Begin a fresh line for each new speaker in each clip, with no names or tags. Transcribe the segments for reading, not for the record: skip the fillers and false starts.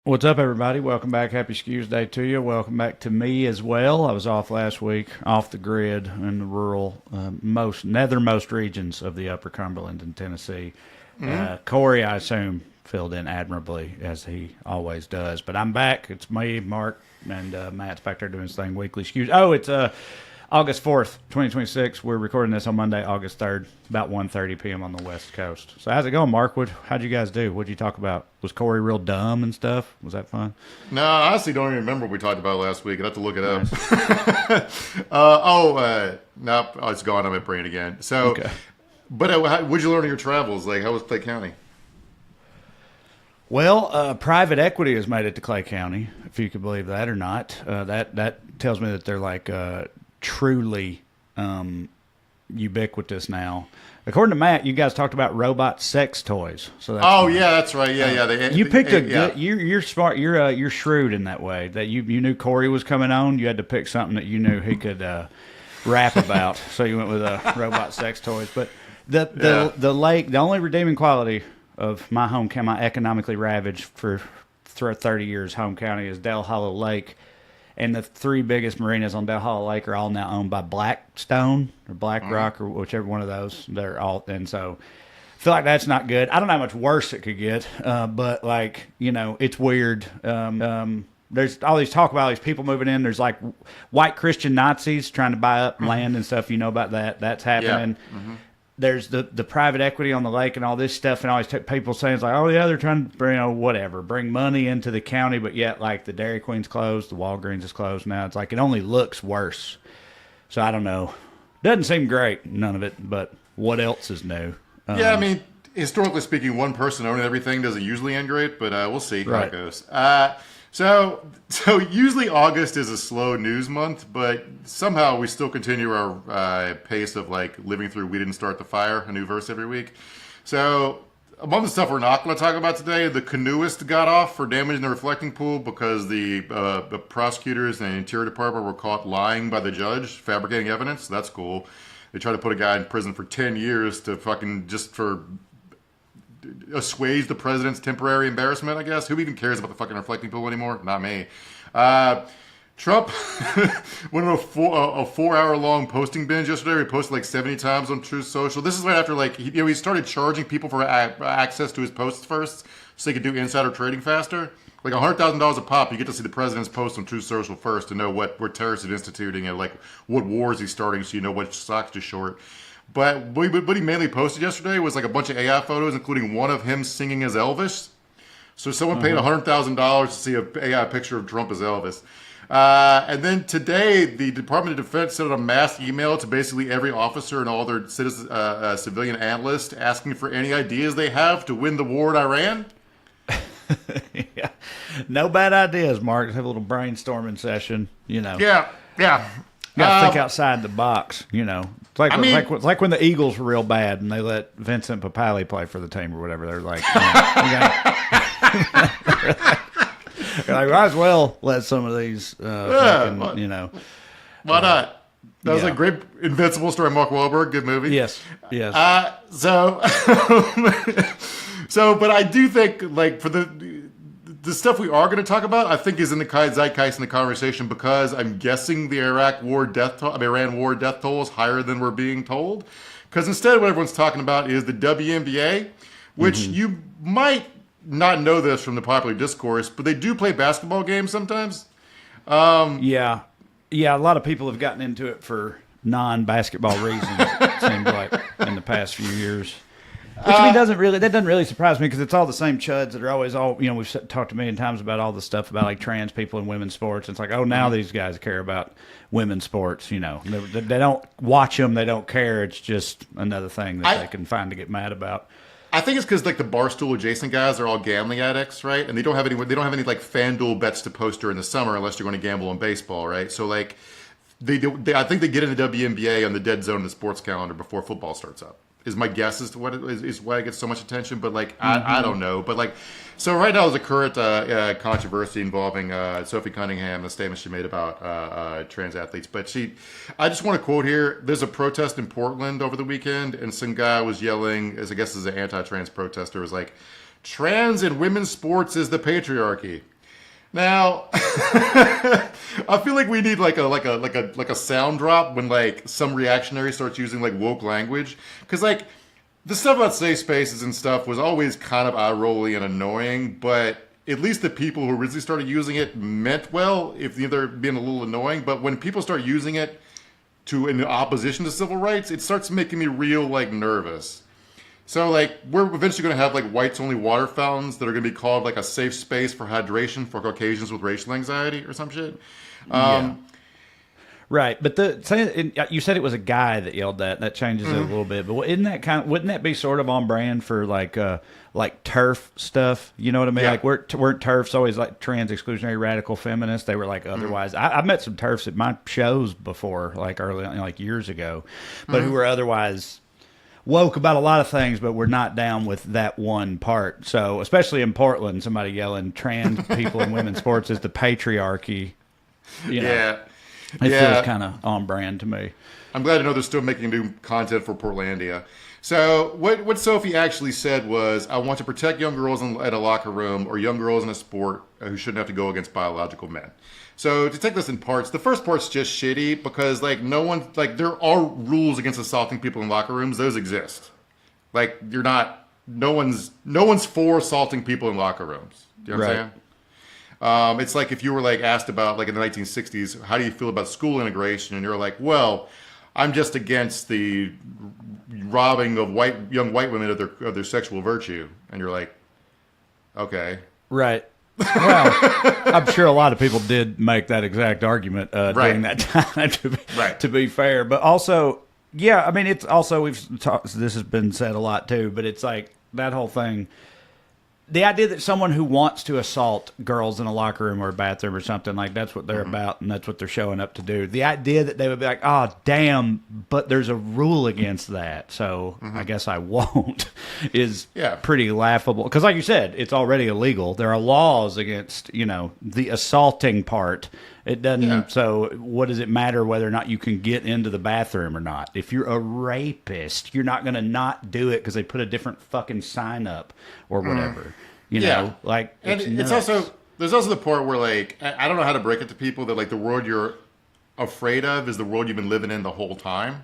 What's up, everybody? Welcome back. Happy Skews Day to you. Welcome back to me as well. I was off last week, off the grid in the rural, nethermost regions of the Upper Cumberland in Tennessee. Corey, I assume, filled in admirably as he always does. But I'm back. It's me, Mark, and Matt's back there doing his thing weekly. Skews. Oh, it's August 4th, 2026. We're recording this on Monday, August 3rd, about 1:30 p.m. on the West Coast. So how's it going, Mark? How'd you guys do? What'd you talk about? Was Corey real dumb and stuff? Was that fun?
No, I honestly don't even remember what we talked about last week. I'd have to look it up.
Nice.
Nope. Oh, it's gone on my brain again. So,
Okay.
but what'd you learn in your travels? Like, how was Clay County?
Well, private equity has made it to Clay County, if you could believe that or not. That tells me that they're like truly ubiquitous now. According to Matt, you guys talked about robot sex toys. So that's
Oh,
fun.
yeah, that's right. Yeah.
You picked a
yeah.
good. You're smart. You're shrewd in that way. That you knew Corey was coming on. You had to pick something that you knew he could rap about. So you went with robot sex toys. But the lake. The only redeeming quality of my home county, my economically ravaged for 30 years home county, is Dell Hollow Lake. And the three biggest marinas on Dell Hollow Lake are all now owned by Blackstone or BlackRock or whichever one of those. They're all, and so I feel like that's not good. I don't know how much worse it could get, but like, it's weird. There's all these talk about all these people moving in. There's like white Christian Nazis trying to buy up land and stuff. You know about that? That's happening.
Yeah. Mm-hmm.
There's the private equity on the lake and all this stuff, and always people saying it's like, oh yeah, they're trying to bring money into the county, but yet like the Dairy Queen's closed, the Walgreens is closed now. It's like it only looks worse. So I don't know. Doesn't seem great, none of it. But what else is new?
Yeah, I mean, historically speaking, one person owning everything doesn't usually end great, but we'll see how
Right.
it goes. So usually August is a slow news month, but somehow we still continue our pace of like living through "We Didn't Start the Fire," a new verse every week. So among the stuff we're not going to talk about today, the canoeist got off for damaging the reflecting pool because the prosecutors and the Interior Department were caught lying by the judge, fabricating evidence. That's cool. They tried to put a guy in prison for 10 years to fucking just for assuage the president's temporary embarrassment, I guess. Who even cares about the fucking reflecting pool anymore? Not me. Trump went on a 4 hour long posting binge yesterday. He posted like 70 times on Truth Social. This is right after like he started charging people for access to his posts first, so they could do insider trading faster. Like $100,000 a pop, you get to see the president's post on Truth Social first to know what terrorists are instituting and like what wars he's starting, so you know what stocks to short. But what he mainly posted yesterday was like a bunch of AI photos, including one of him singing as Elvis. So someone paid $100,000 to see an AI picture of Trump as Elvis. And then today, the Department of Defense sent out a mass email to basically every officer and all their civilian analysts asking for any ideas they have to win the war in Iran.
Yeah. No bad ideas, Mark. Just have a little brainstorming session.
Yeah.
Got to think outside the box. It's like it's like when the Eagles were real bad and they let Vincent Papali play for the team or whatever. They're like, they're like, might as well let some of these,
Why not? That was
yeah.
a great Invincible story. Mark Wahlberg, good movie.
Yes.
But I do think like for the stuff we are going to talk about, I think is in the zeitgeist in the conversation because I'm guessing the Iran war death toll is higher than we're being told. Because instead, what everyone's talking about is the WNBA, which you might not know this from the popular discourse, but they do play basketball games sometimes.
Yeah. A lot of people have gotten into it for non-basketball reasons. It seems like in the past few years. Which I mean, doesn't really surprise me because it's all the same chuds that are always we've talked a million times about all the stuff about like trans people in women's sports. It's like, oh, now these guys care about women's sports. They don't watch them, they don't care. It's just another thing that they can find to get mad about.
I think it's because like the Barstool adjacent guys are all gambling addicts, right? And they don't have any like FanDuel bets to post during the summer unless you're going to gamble on baseball, right? So like I think they get into WNBA on the dead zone of the sports calendar before football starts up. Is my guess as to what is why it gets so much attention, but like I don't know, but like so right now there's a current controversy involving Sophie Cunningham, a statement she made about trans athletes. But I just want to quote here: "There's a protest in Portland over the weekend, and some guy was yelling, as I guess is an anti-trans protester, was like, 'Trans in women's sports is the patriarchy.' Now, I feel like we need like a sound drop when like some reactionary starts using like woke language, because like the stuff about safe spaces and stuff was always kind of eye-rolly and annoying, but at least the people who originally started using it meant well, if they're being a little annoying. But when people start using it in opposition to civil rights, it starts making me real like nervous. So like we're eventually going to have like whites only water fountains that are going to be called like a safe space for hydration for Caucasians with racial anxiety or some shit.
Yeah. Right, but you said it was a guy that yelled that. That changes it a little bit. But wouldn't that be sort of on brand for like TERF stuff? You know what I mean?
Yeah.
Like weren't TERFs always like trans exclusionary radical feminists? They were like otherwise. I met some TERFs at my shows before, like early, like years ago, but who were otherwise woke about a lot of things, but we're not down with that one part. So, especially in Portland, somebody yelling trans people in women's sports is the patriarchy. You know,
Yeah.
it feels kind of on brand to me.
I'm glad to know they're still making new content for Portlandia. So what Sophie actually said was, I want to protect young girls at a locker room or young girls in a sport who shouldn't have to go against biological men. So to take this in parts, the first part's just shitty because like no one, like there are rules against assaulting people in locker rooms. Those exist. Like no one's for assaulting people in locker rooms. Do you know what I'm saying? It's like if you were like asked about like in the 1960s, how do you feel about school integration? And you're like, well, I'm just against the robbing of young white women of their sexual virtue. And you're like, okay.
Right. Well, I'm sure a lot of people did make that exact argument during that time, to be fair. But also, yeah, I mean, it's also, this has been said a lot too, but it's like that whole thing. The idea that someone who wants to assault girls in a locker room or a bathroom or something, like that's what they're about and that's what they're showing up to do. The idea that they would be like, oh, damn, but there's a rule against that, so I guess I won't, is pretty laughable. Because like you said, it's already illegal. There are laws against, the assaulting part. It doesn't, so what does it matter whether or not you can get into the bathroom or not? If you're a rapist, you're not going to not do it because they put a different fucking sign up or whatever. You know, like,
it's also, there's also the part where like, I don't know how to break it to people that like the world you're afraid of is the world you've been living in the whole time.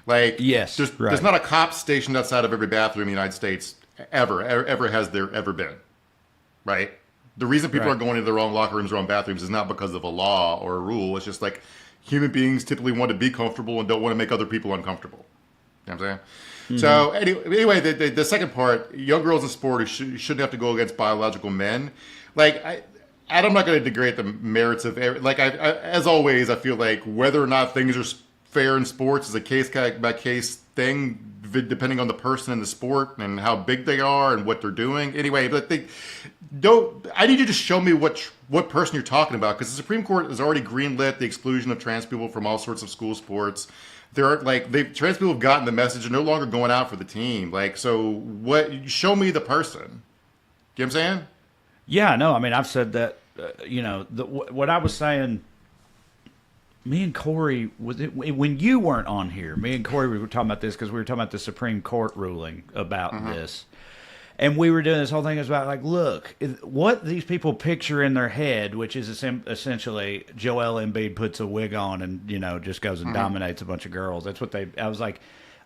Like, there's not a cop stationed outside of every bathroom in the United States ever has there ever been. Right? The reason people are going into the wrong locker rooms, wrong bathrooms is not because of a law or a rule. It's just like human beings typically want to be comfortable and don't want to make other people uncomfortable. You know what I'm saying? So anyway, the second part, young girls in sport who shouldn't have to go against biological men. Like, I'm not going to degrade the merits of like as always. I feel like whether or not things are fair in sports is a case by case thing, depending on the person in the sport and how big they are and what they're doing. Anyway, but I need you to show me what person you're talking about, because the Supreme Court has already greenlit the exclusion of trans people from all sorts of school sports. Trans people have gotten the message and no longer going out for the team. Like, so show me the person. You know what I'm saying?
Yeah, no, I mean, I've said that, what I was saying, me and Corey, when you weren't on here, me and Corey, we were talking about this because we were talking about the Supreme Court ruling about this. And we were doing this whole thing about, like, look, what these people picture in their head, which is essentially Joel Embiid puts a wig on and, just goes and dominates a bunch of girls. That's what I was like,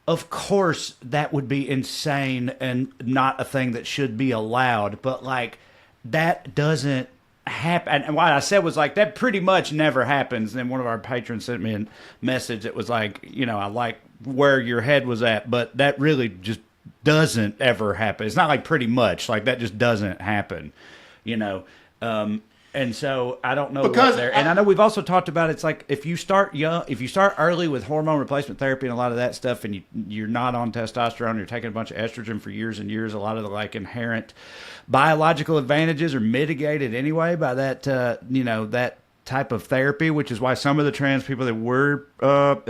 of course that would be insane and not a thing that should be allowed. But, like, that doesn't happen. And what I said was, like, that pretty much never happens. And then one of our patrons sent me a message that was like, I like where your head was at, but that really just doesn't ever happen. It's not like pretty much, like that just doesn't happen, and so I don't know and I know we've also talked about, it's like if you start early with hormone replacement therapy and a lot of that stuff, and you're not on testosterone, you're taking a bunch of estrogen for years and years, a lot of the like inherent biological advantages are mitigated anyway by that that type of therapy, which is why some of the trans people that were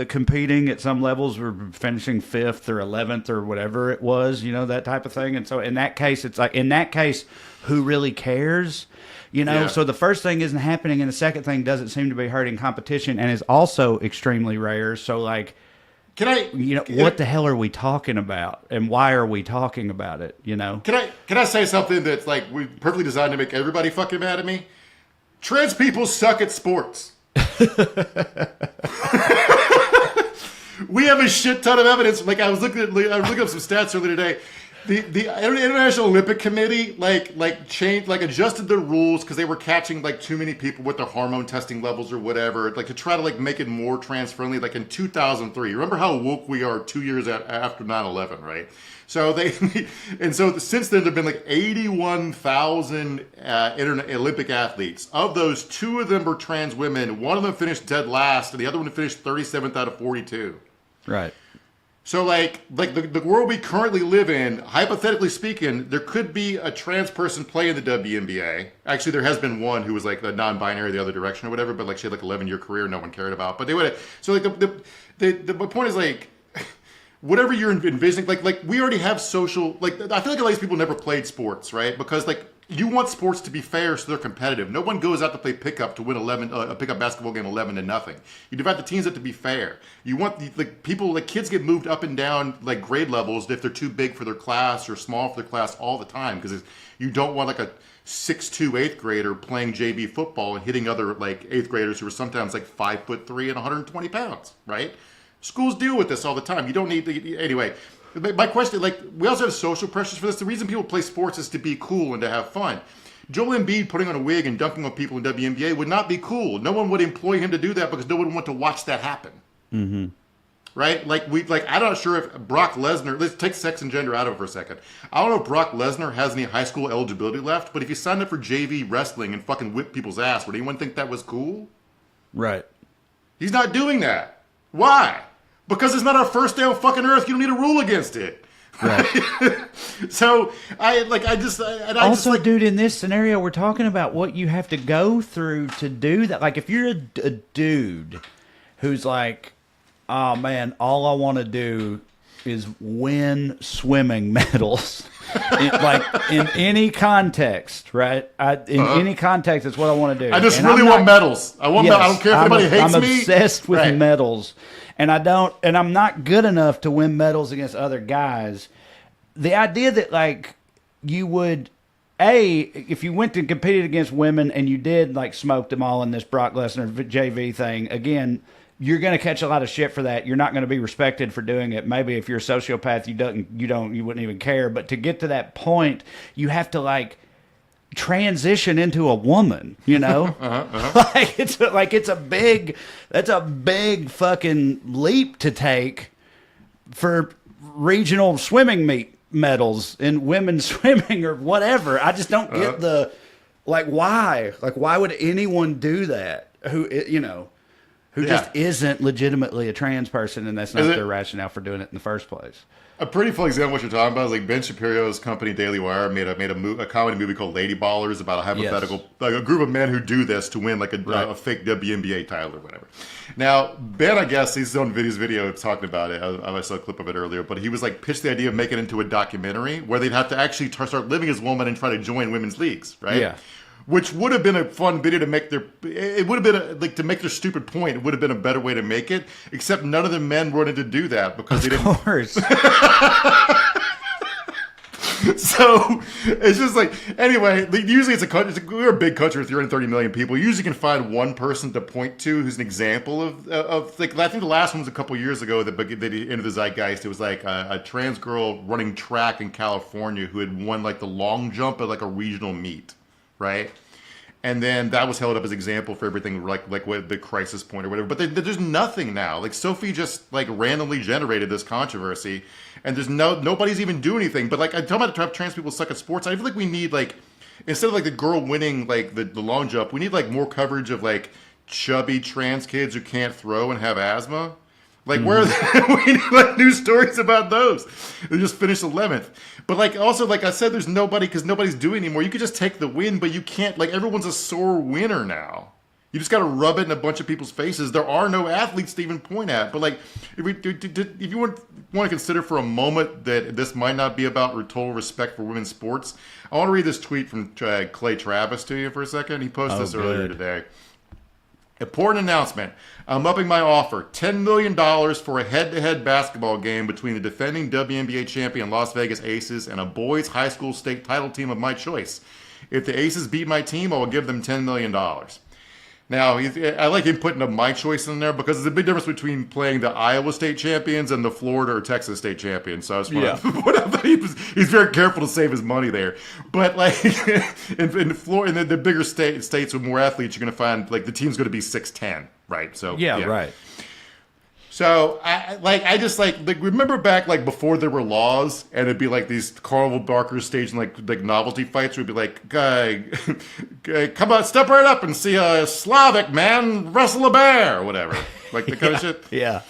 competing at some levels were finishing 5th or 11th or whatever it was, that type of thing. And so in that case, it's like, in that case, who really cares? So the first thing isn't happening, and the second thing doesn't seem to be hurting competition and is also extremely rare. So like, what the hell are we talking about, and why are we talking about it?
Can I say something that's like perfectly designed to make everybody fucking mad at me? Trans people suck at sports. We have a shit ton of evidence. Like I was looking up some stats earlier today. The International Olympic Committee changed, adjusted the rules because they were catching too many people with their hormone testing levels or whatever, to try to make it more trans friendly. Like in 2003, remember how woke we are 2 years after 9/11, right? So since then there've been 81,000 Olympic athletes. Of those, 2 of them were trans women. One of them finished dead last, and the other one finished 37th out of 42.
Right.
So, the world we currently live in, hypothetically speaking, there could be a trans person playing the WNBA. Actually, there has been one who was a non-binary the other direction or whatever, but she had 11-year career no one cared about. But they would. So, my point is whatever you're envisioning, we already have social. I feel like a lot of these people never played sports, right? Because you want sports to be fair, so they're competitive. No one goes out to play pickup to win a pickup basketball game 11-0. You divide the teams up to be fair. You want kids get moved up and down grade levels if they're too big for their class or small for their class all the time, because you don't want a 6'2" 8th grader playing JV football and hitting other 8th graders who are sometimes 5'3" and 120 pounds, right? Schools deal with this all the time. You don't need to anyway. My question, we also have social pressures for this. The reason people play sports is to be cool and to have fun. Joel Embiid putting on a wig and dunking on people in WNBA would not be cool. No one would employ him to do that because no one would want to watch that happen.
Mm-hmm.
Right? I'm not sure if Brock Lesnar, let's take sex and gender out of it for a second. I don't know if Brock Lesnar has any high school eligibility left, but if he signed up for JV wrestling and fucking whip people's ass, would anyone think that was cool?
Right.
He's not doing that. Why? Because it's not our first day on fucking earth. You don't need a rule against it.
Right.
So
dude, in this scenario, we're talking about what you have to go through to do that. If you're a dude who's oh man, all I want to do is win swimming medals. in any context, right? Any context, it's what I want to do.
I just really want medals. I want. Yes, I don't care if anybody hates me.
I'm obsessed with medals. And I'm not good enough to win medals against other guys. The idea that you would, if you went and competed against women and you did smoke them all in this Brock Lesnar JV thing, again, you're going to catch a lot of shit for that. You're not going to be respected for doing it. Maybe if you're a sociopath, you wouldn't even care. But to get to that point, you have to transition into a woman, it's that's a big fucking leap to take for regional swimming meet medals in women's swimming or whatever. I just don't get why would anyone do that who just isn't legitimately a trans person, and that's not their rationale for doing it in the first place.
A pretty full example of what you're talking about is Ben Shapiro's company Daily Wire made a comedy movie called Lady Ballers about a hypothetical a group of men who do this to win a fake WNBA title or whatever. Now Ben, I guess he's on his video talking about it. I saw a clip of it earlier, but he was pitched the idea of making it into a documentary where they'd have to actually start living as women and try to join women's leagues, right? Yeah. Which would have been a fun video to make it would have been to make their stupid point. It would have been a better way to make it, except none of the men wanted to do that because they didn't. Of course. So it's just anyway. Usually we're a big country with 330 million people. You usually can find one person to point to who's an example of I think the last one was a couple years ago that into the zeitgeist. It was a trans girl running track in California who had won the long jump at a regional meet. Right, and then that was held up as example for everything, what the crisis point or whatever. But there's nothing now. Sophie just randomly generated this controversy, and there's nobody's even doing anything. But I'm talking about trans people suck at sports. I feel we need instead of the girl winning the long jump, we need more coverage of chubby trans kids who can't throw and have asthma. Where we need news stories about those. They just finished 11th. But also I said, there's nobody because nobody's doing anymore. You could just take the win, but you can't. Everyone's a sore winner now. You just got to rub it in a bunch of people's faces. There are no athletes to even point at. But if you want to consider for a moment that this might not be about total respect for women's sports, I want to read this tweet from Clay Travis to you for a second. He posted this earlier today. Important announcement. I'm upping my offer. $10 million for a head-to-head basketball game between the defending WNBA champion Las Vegas Aces and a boys high school state title team of my choice. If the Aces beat my team, I will give them $10 million. Now, I like him putting a my choice in there because there's a big difference between playing the Iowa State champions and the Florida or Texas State champions. So I just want to, he's very careful to save his money there. But like in Florida, in the bigger states with more athletes, you're going to find like the team's going to be 6'10", right? So
right.
So I just remember back like before there were laws and it'd be like these carnival barkers staging like novelty fights. We'd be like, come on, step right up and see a Slavic man wrestle a bear or whatever, like the kind of shit.
Yeah.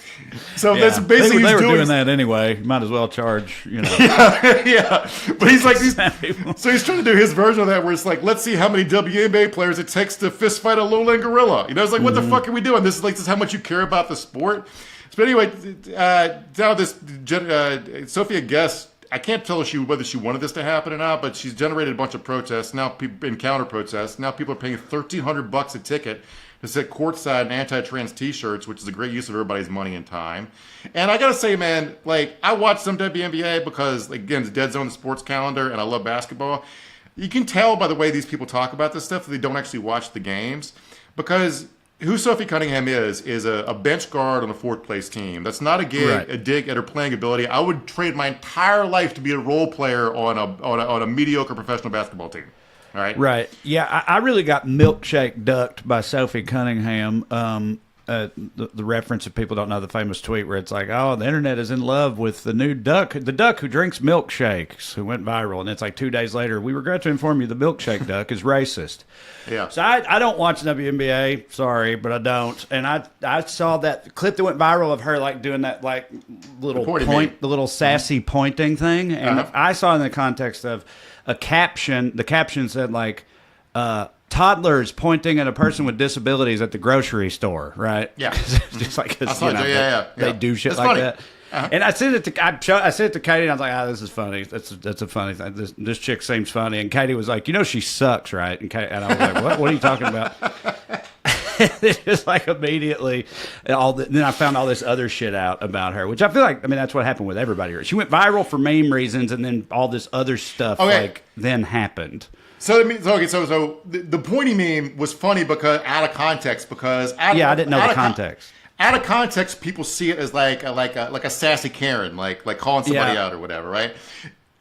So that's basically
they were doing that anyway. Might as well charge,
yeah. But he's like, so he's trying to do his version of that, where it's like, let's see how many WNBA players it takes to fist fight a lowland gorilla. It's like, what the fuck are we doing? This is how much you care about the sport. But anyway, now this Sophia Guest, I can't tell whether she wanted this to happen or not, but she's generated a bunch of protests now, in counter protests. Now people are paying $1,300 a ticket to sit courtside in anti-trans T-shirts, which is a great use of everybody's money and time. And I gotta say, man, like I watch some WNBA because, again, it's dead zone the sports calendar, and I love basketball. You can tell by the way these people talk about this stuff that they don't actually watch the games, because who Sophie Cunningham is a bench guard on a fourth place team. That's not a dig at her playing ability. I would trade my entire life to be a role player on a mediocre professional basketball team. All right.
Right. Yeah, I really got milkshake ducked by Sophie Cunningham. The reference, if people don't know the famous tweet where it's like, oh, the internet is in love with the new duck, the duck who drinks milkshakes, who went viral. And it's like 2 days later, we regret to inform you the milkshake duck is racist.
Yeah.
So I don't watch WNBA, sorry, but I don't. And I saw that clip that went viral of her like doing that like little point, the little sassy pointing thing. And I saw in the context of a caption, the caption said like, toddlers pointing at a person with disabilities at the grocery store, right?
Yeah.
Just like
they
do shit
it's
like
funny.
that. And I said it to Katie, and I was like, this is funny. That's a funny thing. This chick seems funny. And Katie was like, she sucks, right? And I was like, what are you talking about? It's just like immediately then I found all this other shit out about her, which I feel like, that's what happened with everybody. She went viral for meme reasons, and then all this other stuff then happened.
So it means so the pointy meme was funny because out of context I didn't know the context. Out of context, people see it as like a sassy Karen, like calling somebody out or whatever, right?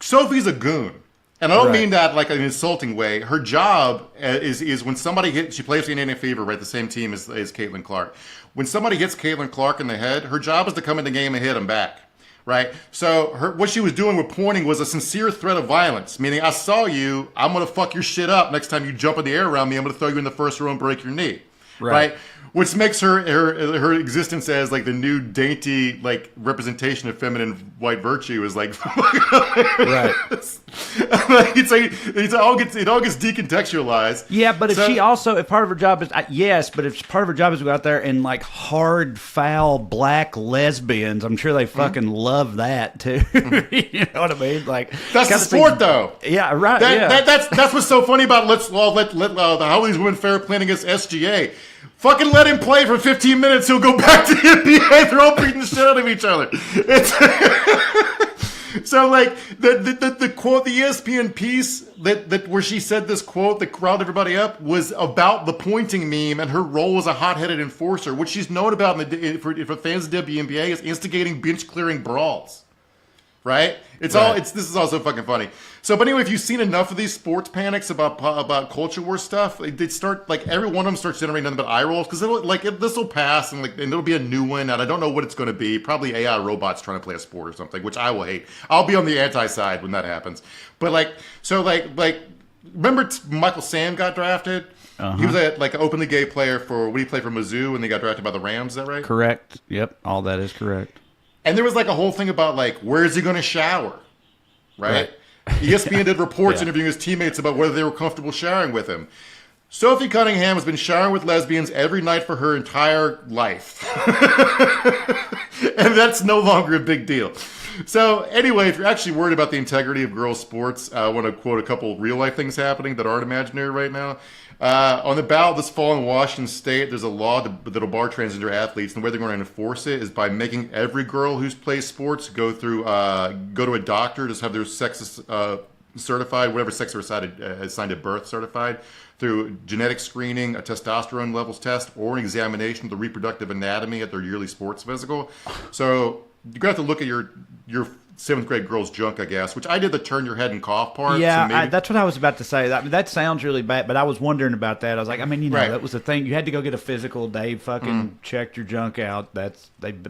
Sophie's a goon, and I don't mean that like an insulting way. Her job is when somebody she plays for the Indiana Fever, right? The same team as Caitlin Clark. When somebody hits Caitlin Clark in the head, her job is to come in the game and hit him back. Right? So what she was doing with pointing was a sincere threat of violence, meaning I saw you, I'm going to fuck your shit up next time you jump in the air around me, I'm going to throw you in the first row and break your knee. Right? Which makes her existence as like the new dainty like representation of feminine white virtue is like right. it all gets decontextualized.
Yeah, but if part of her job is if part of her job is to go out there and like hard foul black lesbians, I'm sure they fucking love that too. You know what I mean? Like
that's the sport though.
Yeah, right.
That's what's so funny about the How These Women Fair playing against SGA. Fucking let him play for 15 minutes. He'll go back to the NBA. They're all beating the shit out of each other. So, like, the quote, the ESPN piece that where she said this quote that riled everybody up was about the pointing meme and her role as a hot-headed enforcer. What she's known about for fans of WNBA is instigating bench-clearing brawls. Right? This is also fucking funny. So, but anyway, if you've seen enough of these sports panics about culture war stuff, they start like every one of them starts generating nothing but eye rolls because this will pass and it'll be a new one and I don't know what it's going to be. Probably AI robots trying to play a sport or something, which I will hate. I'll be on the anti side when that happens. But remember Michael Sam got drafted. He was an openly gay player he played for Mizzou and they got drafted by the Rams. Is that right?
Correct. Yep. All that is correct.
And there was like a whole thing about like, where's he going to shower? Right? ESPN did reports interviewing his teammates about whether they were comfortable showering with him. Sophie Cunningham has been showering with lesbians every night for her entire life. And that's no longer a big deal. So anyway, if you're actually worried about the integrity of girls' sports, I want to quote a couple real-life things happening that aren't imaginary right now. On the ballot this fall in Washington State, there's a law that'll bar transgender athletes, and the way they're going to enforce it is by making every girl who plays sports go to a doctor, just have their sex certified, whatever sex they're assigned at birth certified, through genetic screening, a testosterone levels test, or an examination of the reproductive anatomy at their yearly sports physical. So you're going to have to look at your 7th grade girl's junk, I guess, which I did the turn your head and cough part.
Yeah,
so
that's what I was about to say. That sounds really bad, but I was wondering about that. I was like, that was the thing. You had to go get a physical. They fucking checked your junk out.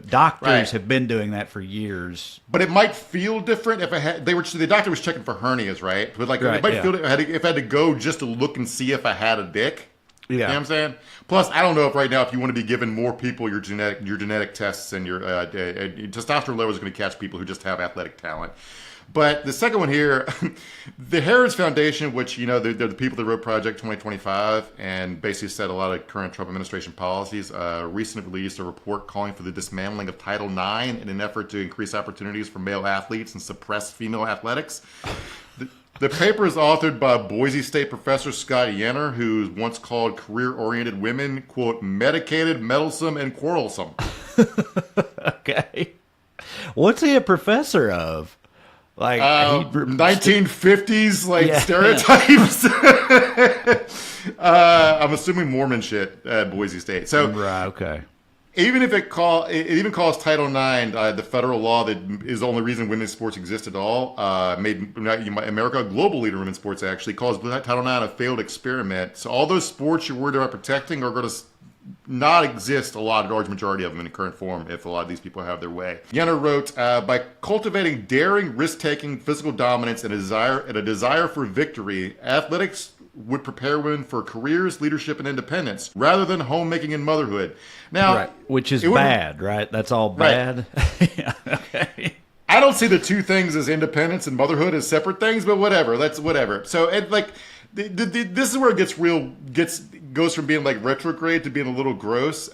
Doctors have been doing that for years.
But it might feel different if the doctor was checking for hernias, right? But it might feel if I had to go just to look and see if I had a dick. Yeah. You know what I'm saying? Plus, I don't know if right now if you want to be giving more people your genetic tests and your testosterone levels are going to catch people who just have athletic talent. But the second one here, the Harrods Foundation, which, they're the people that wrote Project 2025 and basically set a lot of current Trump administration policies, recently released a report calling for the dismantling of Title IX in an effort to increase opportunities for male athletes and suppress female athletics. The paper is authored by Boise State professor Scott Yenner, who once called career-oriented women, quote, medicated, meddlesome, and quarrelsome.
Okay. What's he a professor of? Like
1950s, stereotypes. I'm assuming Mormon shit at Boise State. So,
right, okay.
Even if it even calls Title IX the federal law that is the only reason women's sports exist at all, made America a global leader in women's sports, actually calls Title IX a failed experiment. So all those sports you're worried about protecting are going to not exist, a large majority of them in the current form, if a lot of these people have their way. Yenner wrote, by cultivating daring, risk-taking, physical dominance, and a desire for victory, athletics would prepare women for careers, leadership, and independence, rather than homemaking and motherhood. Now,
which is bad, right? That's all bad. Right. Yeah, okay.
I don't see the two things as independence and motherhood as separate things, but whatever. That's whatever. So, this is where it goes from being like retrograde to being a little gross.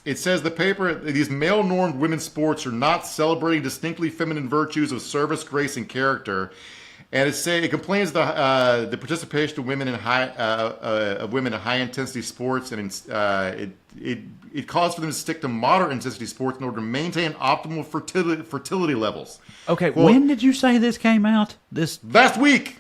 It says the paper, these male-normed women's sports are not celebrating distinctly feminine virtues of service, grace, and character. And it complains the participation of women in high intensity sports, and it calls for them to stick to moderate intensity sports in order to maintain optimal fertility levels.
Okay, well, when did you say this came out? This
last week.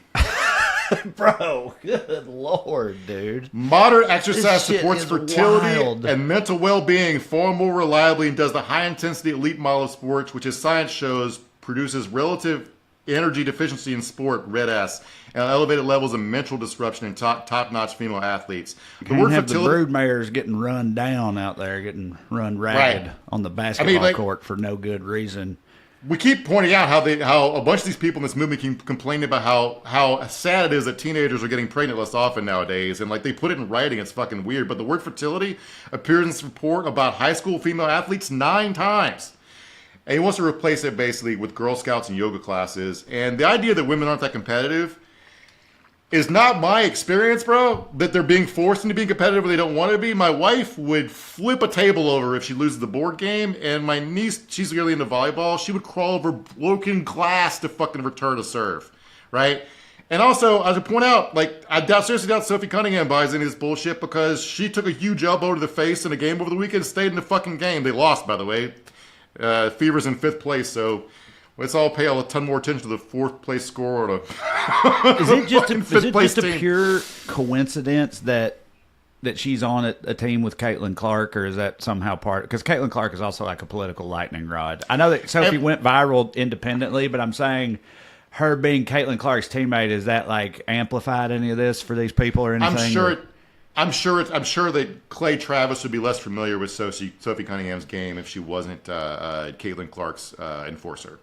Bro, good Lord, dude.
Moderate exercise supports fertility and mental well-being far more reliably and does the high-intensity elite model of sports, which, as science shows, produces relative energy deficiency in sport, red ass, and elevated levels of mental disruption in top-notch female athletes.
The word have fertility, the broodmares getting run down out there, getting run ragged on the basketball court for no good reason.
We keep pointing out how a bunch of these people in this movement keep complaining about how sad it is that teenagers are getting pregnant less often nowadays, and they put it in writing. It's fucking weird. But the word fertility appears in this report about high school female athletes 9 times. And he wants to replace it basically with Girl Scouts and yoga classes. And the idea that women aren't that competitive is not my experience, bro. That they're being forced into being competitive when they don't want to be. My wife would flip a table over if she loses the board game. And my niece, she's really into volleyball. She would crawl over broken glass to fucking return a serve, right? And also, I should point out, I seriously doubt Sophie Cunningham buys any of this bullshit because she took a huge elbow to the face in a game over the weekend and stayed in the fucking game. They lost, by the way. Fever's in 5th place, so let's all pay a ton more attention to the 4th place score.
Is it just a pure coincidence that she's on a team with Caitlin Clark, or is that somehow part? Because Caitlin Clark is also like a political lightning rod. I know that Sophie went viral independently, but I'm saying her being Caitlin Clark's teammate, is that amplified any of this for these people or anything?
I'm sure that Clay Travis would be less familiar with Sophie Cunningham's game if she wasn't Caitlin Clark's enforcer.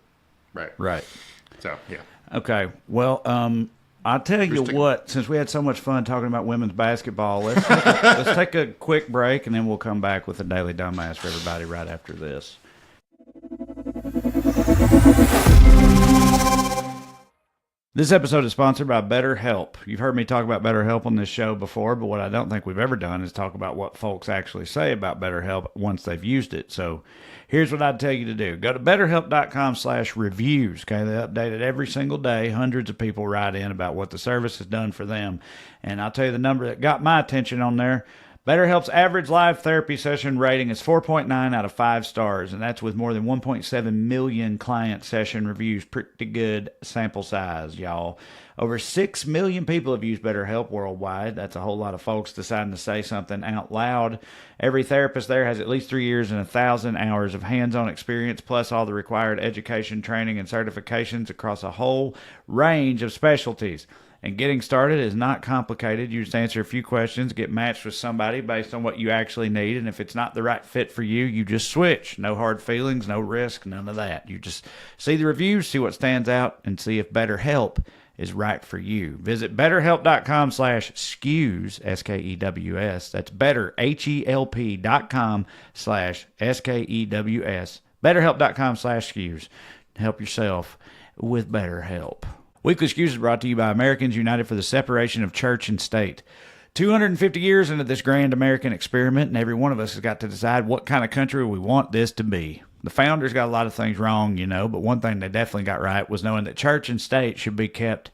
Right. So, yeah.
Okay. Well, I'll tell you what, since we had so much fun talking about women's basketball, let's take a quick break, and then we'll come back with a Daily Dumbass for everybody right after this. This episode is sponsored by BetterHelp. You've heard me talk about BetterHelp on this show before, but what I don't think we've ever done is talk about what folks actually say about BetterHelp once they've used it. So here's what I'd tell you to do. Go to BetterHelp.com/reviews. Okay, they update it every single day. Hundreds of people write in about what the service has done for them. And I'll tell you the number that got my attention on there. BetterHelp's average live therapy session rating is 4.9 out of 5 stars, and that's with more than 1.7 million client session reviews. Pretty good sample size, y'all. Over 6 million people have used BetterHelp worldwide. That's a whole lot of folks deciding to say something out loud. Every therapist there has at least 3 years and 1,000 hours of hands-on experience, plus all the required education, training, and certifications across a whole range of specialties. And getting started is not complicated. You just answer a few questions, get matched with somebody based on what you actually need. And if it's not the right fit for you, you just switch. No hard feelings, no risk, none of that. You just see the reviews, see what stands out, and see if BetterHelp is right for you. Visit betterhelp.com/skews, S-K-E-W-S. That's better, HELP.com/SKEWS. Betterhelp.com/skews. Help yourself with BetterHelp. Weekly Skews is brought to you by Americans United for the Separation of Church and State. 250 years into this grand American experiment, and every one of us has got to decide what kind of country we want this to be. The founders got a lot of things wrong, but one thing they definitely got right was knowing that church and state should be kept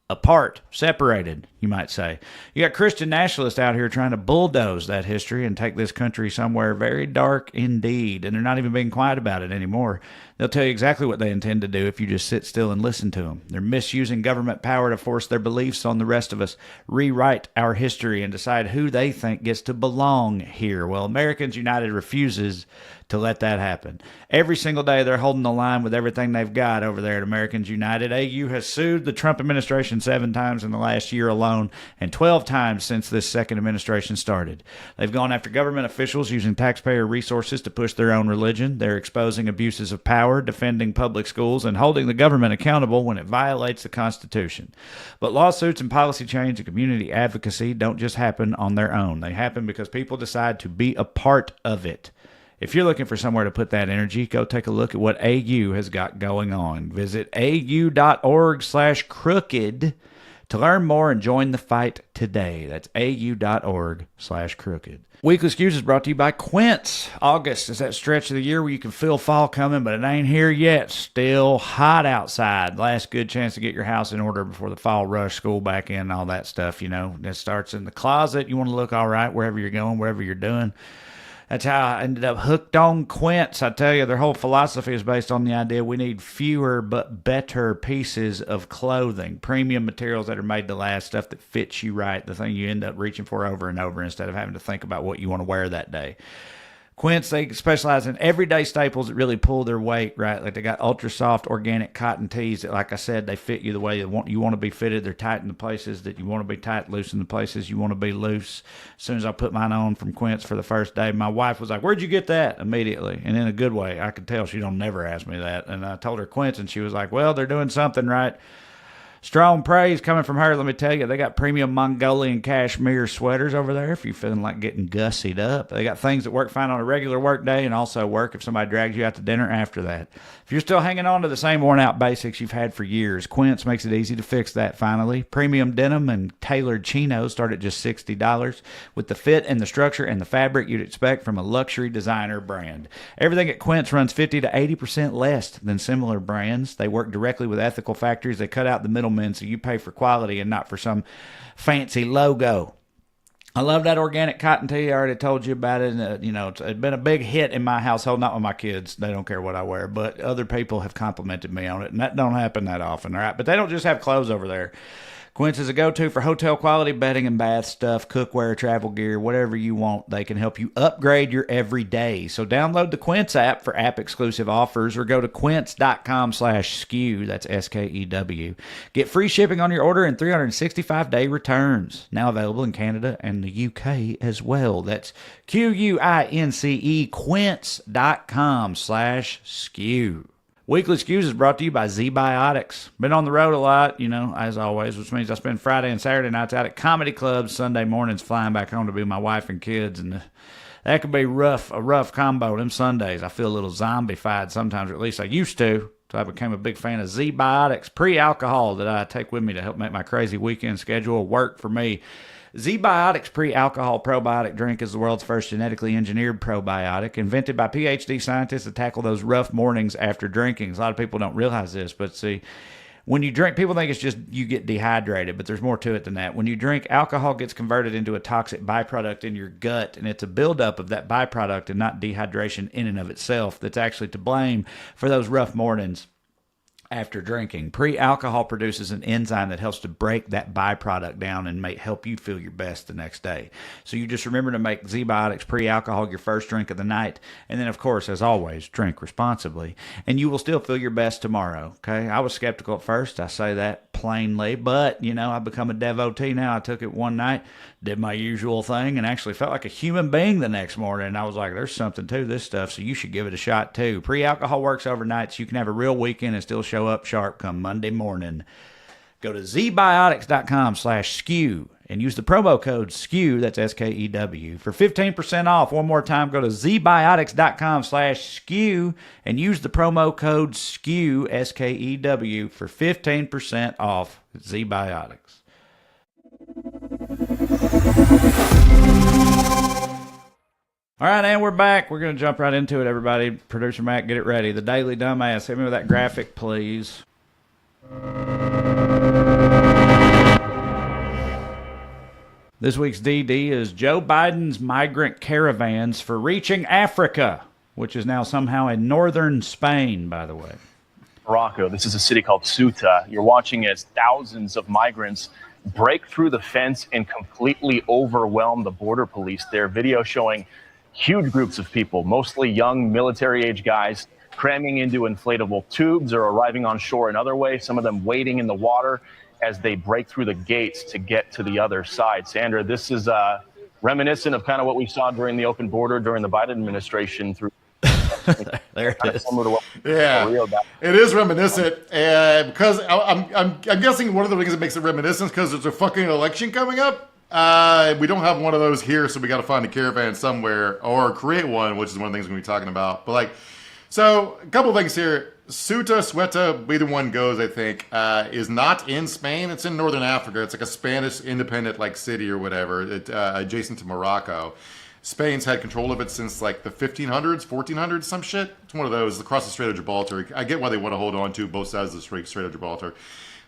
apart, separated, you might say. You got Christian nationalists out here trying to bulldoze that history and take this country somewhere very dark indeed, and they're not even being quiet about it anymore. They'll tell you exactly what they intend to do if you just sit still and listen to them. They're misusing government power to force their beliefs on the rest of us, rewrite our history, and decide who they think gets to belong here. Well, Americans United refuses to let that happen. Every single day they're holding the line with everything they've got over there at Americans United. AU has sued the Trump administration 7 times in the last year alone and 12 times since this second administration started. They've gone after government officials using taxpayer resources to push their own religion. They're exposing abuses of power, defending public schools, and holding the government accountable when it violates the Constitution. But lawsuits and policy change and community advocacy don't just happen on their own. They happen because people decide to be a part of it. If you're looking for somewhere to put that energy, go take a look at what AU has got going on. Visit au.org/crooked to learn more and join the fight today. That's au.org/crooked. Weekly Skews is brought to you by Quince. August is that stretch of the year where you can feel fall coming, but it ain't here yet. Still hot outside. Last good chance to get your house in order before the fall rush, school back in, all that stuff, It starts in the closet. You want to look all right wherever you're going, wherever you're doing. That's how I ended up hooked on Quince. I tell you, their whole philosophy is based on the idea we need fewer but better pieces of clothing. Premium materials that are made to last, stuff that fits you right, the thing you end up reaching for over and over instead of having to think about what you want to wear that day. Quince, they specialize in everyday staples that really pull their weight, right? Like they got ultra soft organic cotton tees that, like I said, they fit you the way you want to be fitted. They're tight in the places that you want to be tight, loose in the places you want to be loose. As soon as I put mine on from Quince for the first day, my wife was like, "Where'd you get that?" Immediately, and in a good way. I could tell she don't never ask me that. And I told her Quince, and she was like, "Well, they're doing something right." Strong praise coming from her. Let me tell you, they got premium Mongolian cashmere sweaters over there if you're feeling like getting gussied up. They got things that work fine on a regular work day and also work if somebody drags you out to dinner after that. If you're still hanging on to the same worn-out basics you've had for years, Quince makes it easy to fix that finally. Premium denim and tailored chinos start at just $60 with the fit and the structure and the fabric you'd expect from a luxury designer brand. Everything at Quince runs 50 to 80% less than similar brands. They work directly with ethical factories. They cut out the middlemen so you pay for quality and not for some fancy logo. I love that organic cotton tee. I already told you about it. And, it's been a big hit in my household, not with my kids. They don't care what I wear, but other people have complimented me on it, and that don't happen that often, all right? But they don't just have clothes over there. Quince is a go-to for hotel quality bedding and bath stuff, cookware, travel gear, whatever you want. They can help you upgrade your everyday. So download the Quince app for app-exclusive offers or go to quince.com/skew. That's SKEW. Get free shipping on your order and 365-day returns. Now available in Canada and the UK as well. That's QUINCE, quince.com/skew. Weekly Skews is brought to you by Z-Biotics. Been on the road a lot, as always, which means I spend Friday and Saturday nights out at comedy clubs, Sunday mornings flying back home to be with my wife and kids, and that could be a rough combo. Them Sundays, I feel a little zombified sometimes, or at least I used to. So I became a big fan of Z-Biotics pre-alcohol that I take with me to help make my crazy weekend schedule work for me. Z-Biotics pre-alcohol probiotic drink is the world's first genetically engineered probiotic, invented by PhD scientists to tackle those rough mornings after drinking. A lot of people don't realize this, but see, when you drink, people think it's just you get dehydrated, but there's more to it than that. When you drink, alcohol gets converted into a toxic byproduct in your gut, and it's a buildup of that byproduct and not dehydration in and of itself that's actually to blame for those rough mornings after drinking. Pre-alcohol produces an enzyme that helps to break that byproduct down and help you feel your best the next day. So you just remember to make Z-Biotics pre-alcohol your first drink of the night. And then, of course, as always, drink responsibly. And you will still feel your best tomorrow, okay? I was skeptical at first. I say that plainly. But, I've become a devotee now. I took it one night, did my usual thing, and actually felt like a human being the next morning. And I was like, there's something to this stuff, so you should give it a shot too. Pre-alcohol works overnight, so you can have a real weekend and still show up sharp come Monday morning. Go to zbiotics.com/skew and use the promo code SKEW, that's SKEW, for 15% off. One more time, go to zbiotics.com/skew and use the promo code SKEW, SKEW, for 15% off ZBiotics. All right, and we're back. We're going to jump right into it, everybody. Producer Matt, get it ready. The Daily Dumbass. Hit me with that graphic, please. This week's DD is Joe Biden's migrant caravans for reaching Africa, which is now somehow in northern Spain, by the way.
Morocco. This is a city called Ceuta. You're watching as thousands of migrants break through the fence and completely overwhelm the border police. There, video showing huge groups of people, mostly young military-age guys, cramming into inflatable tubes or arriving on shore another way, some of them wading in the water as they break through the gates to get to the other side. Sandra, this is reminiscent of kind of what we saw during the open border during the Biden administration through
there it is.
Yeah, it is reminiscent, because I'm guessing one of the reasons it makes it reminiscent because there's a fucking election coming up. We don't have one of those here, so we got to find a caravan somewhere or create one, which is one of the things we're going to be talking about. But so a couple of things here. Ceuta, either one goes, I think, is not in Spain. It's in northern Africa. It's like a Spanish independent city or whatever, adjacent to Morocco. Spain's had control of it since the 1500s, 1400s, some shit. It's one of those across the Strait of Gibraltar. I get why they want to hold on to both sides of the Strait of Gibraltar.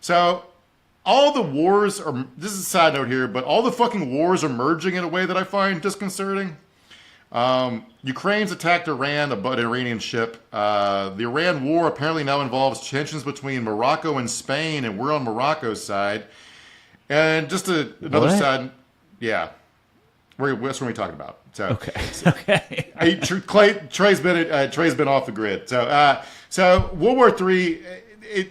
So all the wars are, this is a side note here, but all the fucking wars are merging in a way that I find disconcerting. Ukraine's attacked Iran, an Iranian ship. The Iran war apparently now involves tensions between Morocco and Spain, and we're on Morocco's side. And just another side, yeah. That's what we're talking about. So,
okay.
Trey's been off the grid. So World War III,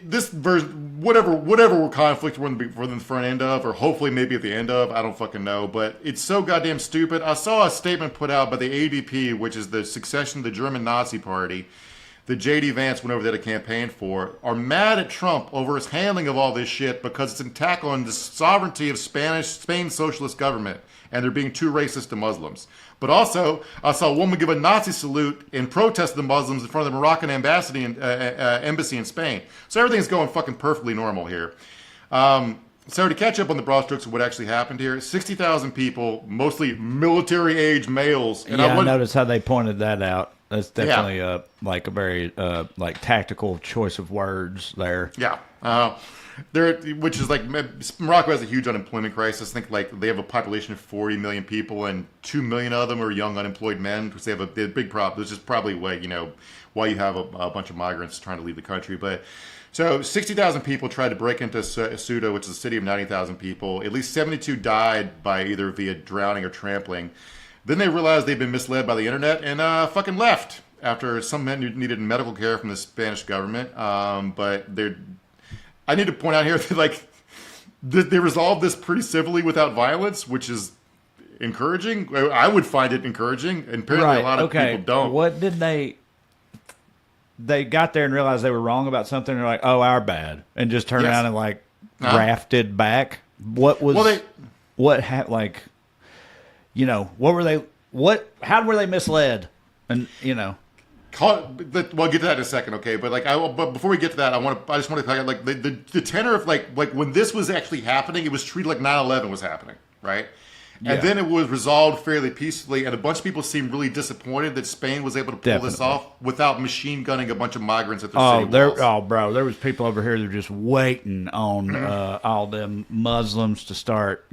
this version, whatever conflict we're in the front end of, or hopefully maybe at the end of, I don't fucking know. But it's so goddamn stupid. I saw a statement put out by the ADP, which is the succession of the German Nazi Party, that J.D. Vance went over there to campaign for, are mad at Trump over his handling of all this shit because it's an attack on the sovereignty of Spain's socialist government, and they're being too racist to Muslims. But also, I saw a woman give a Nazi salute in protest of the Muslims in front of the Moroccan embassy in Spain. So everything's going fucking perfectly normal here. So to catch up on the broad strokes of what actually happened here, 60,000 people, mostly military-age males. And
I noticed how they pointed that out. That's definitely a very tactical choice of words there. Yeah.
Which is Morocco has a huge unemployment crisis. I think they have a population of 40 million people, and 2 million of them are young unemployed men, because they have a big problem. This is probably why you have a bunch of migrants trying to leave the country. But so 60,000 people tried to break into Ceuta, which is a city of 90,000 people. At least 72 died by either via drowning or trampling. Then they realized they'd been misled by the internet and fucking left after some men needed medical care from the Spanish government. But I need to point out here that they resolved this pretty civilly without violence, which is encouraging. I would find it encouraging, and apparently a lot of people don't.
What did they got there and realized they were wrong about something? And they're like, "Oh, our bad," and just turned around and grafted back. What was? Well, what were they? How were they misled? And
We'll get to that in a second, okay? But but before we get to that, I just want to talk about the tenor of when this was actually happening, it was treated like 9/11 was happening, right? And then it was resolved fairly peacefully, and a bunch of people seemed really disappointed that Spain was able to pull this off without machine gunning a bunch of migrants at their city walls.
Oh, bro, there was people over here that were just waiting on all them Muslims to start,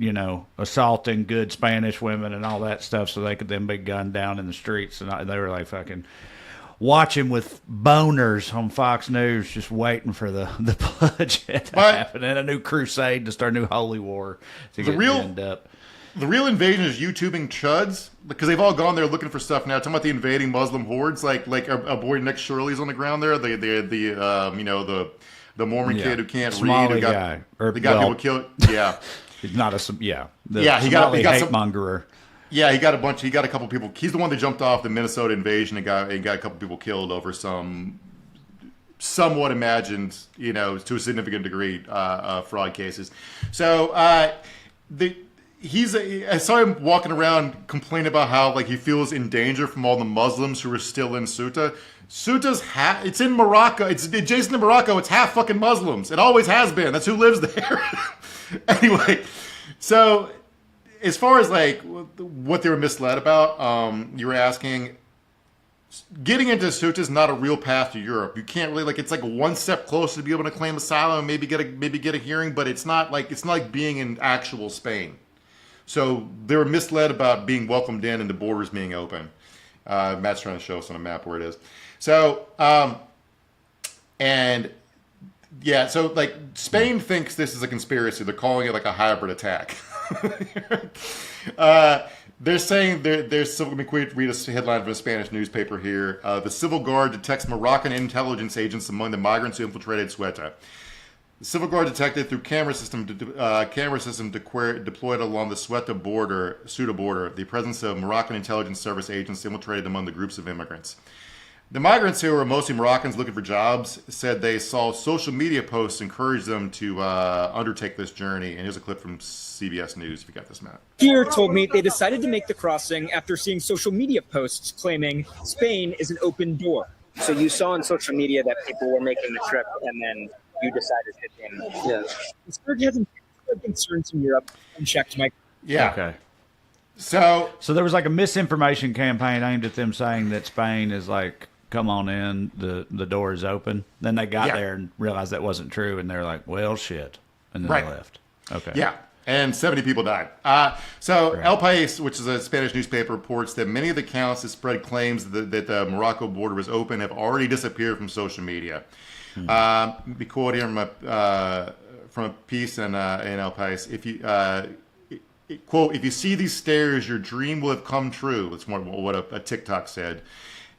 assaulting good Spanish women and all that stuff so they could then be gunned down in the streets. And they were like fucking watching with boners on Fox News, just waiting for the bloodshed to happen and a new crusade to start a new holy war to end up.
The real invasion is YouTubing chuds, because they've all gone there looking for stuff now. Talking about the invading Muslim hordes, like our boy Nick Shirley's on the ground there. The Mormon kid who can't
Somali
read, who
guy,
got people killed. Yeah,
he's not a
he got
hate mongerer.
Yeah, he got a couple people. He's the one that jumped off the Minnesota invasion and got a couple people killed over some somewhat imagined, to a significant degree, fraud cases. So I saw him walking around complaining about how he feels in danger from all the Muslims who are still in Ceuta. Ceuta's it's in Morocco. It's adjacent to Morocco. It's half fucking Muslims. It always has been. That's who lives there. Anyway, so as far as what they were misled about, you were asking, getting into Ceuta is not a real path to Europe. You can't really it's one step closer to be able to claim asylum and maybe get a hearing, but it's not like being in actual Spain. So they were misled about being welcomed in and the borders being open. Matt's trying to show us on a map where it is. So, Spain thinks this is a conspiracy. They're calling it a hybrid attack. They're saying there's let me read a headline from a Spanish newspaper here. The Civil Guard detects Moroccan intelligence agents among the migrants who infiltrated Ceuta. The Civil Guard detected through camera system deployed along the Ceuta border the presence of Moroccan intelligence service agents infiltrated among the groups of immigrants. The migrants, who were mostly Moroccans looking for jobs, said they saw social media posts encourage them to undertake this journey. And here's a clip from CBS News, if you got this, Matt.
Here told me they decided to make the crossing after seeing social media posts claiming Spain is an open door.
So you saw on social media that people were making the trip, and then you decided to.
Yeah. The surge hasn't concerns in Europe unchecked, Mike.
Yeah.
Okay.
So
there was a misinformation campaign aimed at them saying that Spain is come on in, the door is open. Then they got there and realized that wasn't true, and they're like, well, shit. And then they left. Okay.
Yeah. And 70 people died. El País, which is a Spanish newspaper, reports that many of the accounts that spread claims that the Morocco border was open have already disappeared from social media. We quote here from a piece in El País. Quote, if you see these stairs, your dream will have come true. That's what a TikTok said.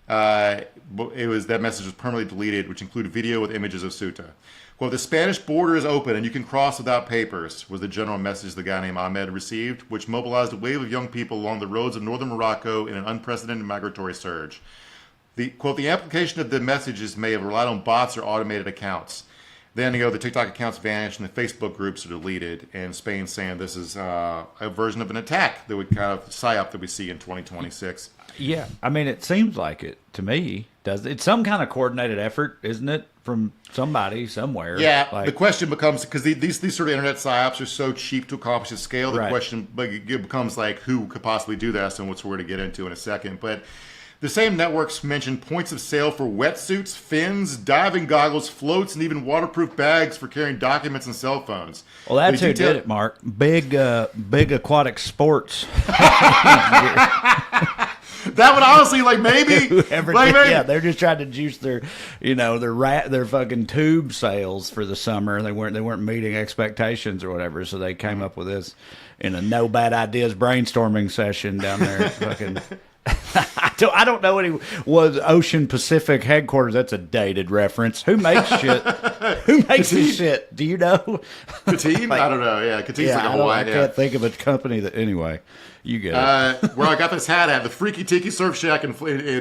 That message was permanently deleted, which included video with images of Ceuta. Quote, the Spanish border is open and you can cross without papers, was the general message the guy named Ahmed received, which mobilized a wave of young people along the roads of northern Morocco in an unprecedented migratory surge. The application of the messages may have relied on bots or automated accounts. Then, the TikTok accounts vanished and the Facebook groups are deleted. And Spain's saying this is a version of an attack that would kind of psyop that we see in 2026.
Yeah, I mean, it seems like it to me. It's some kind of coordinated effort, isn't it, from somebody somewhere?
Yeah. The question becomes, because these sort of internet psyops are so cheap to accomplish at scale. The question becomes who could possibly do this, and which we're going to get into in a second. But the same networks mentioned points of sale for wetsuits, fins, diving goggles, floats, and even waterproof bags for carrying documents and cell phones.
Well, that's who did it, Mark. Big aquatic sports.
That would honestly, maybe.
Yeah, they're just trying to juice their fucking tube sales for the summer. They weren't meeting expectations or whatever, so they came up with this in a no bad ideas brainstorming session down there. Fucking. I don't know what he was. Ocean Pacific headquarters. That's a dated reference. Who makes shit? Who makes this shit? Do you know?
Katine? I don't know. Yeah, Katine's a Hawaiian.
I can't think of a company that. Anyway, you get it.
Where I got this hat at, the Freaky Tiki Surf Shack in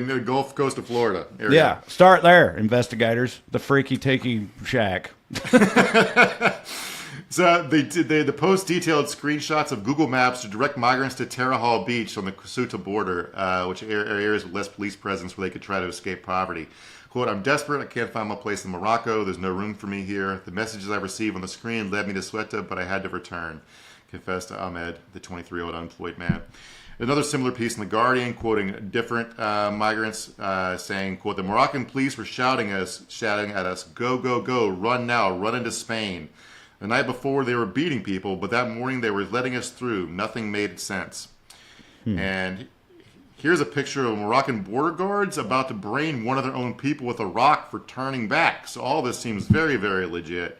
the Gulf Coast of Florida area.
Yeah, start there, investigators. The Freaky Tiki Shack.
So the post detailed screenshots of Google Maps to direct migrants to Terra Hall Beach on the Ceuta border, which are areas with less police presence where they could try to escape poverty. Quote, I'm desperate. I can't find my place in Morocco. There's no room for me here. The messages I received on the screen led me to Ceuta, but I had to return. confessed to Ahmed, the 23-year-old unemployed man. Another similar piece in The Guardian, quoting different migrants, saying, quote, the Moroccan police were shouting at us, go, go, go, run now, run into Spain. The night before, they were beating people, but that morning they were letting us through. Nothing made sense. And here's a picture of Moroccan border guards about to brain one of their own people with a rock for turning back. So all this seems very, very legit.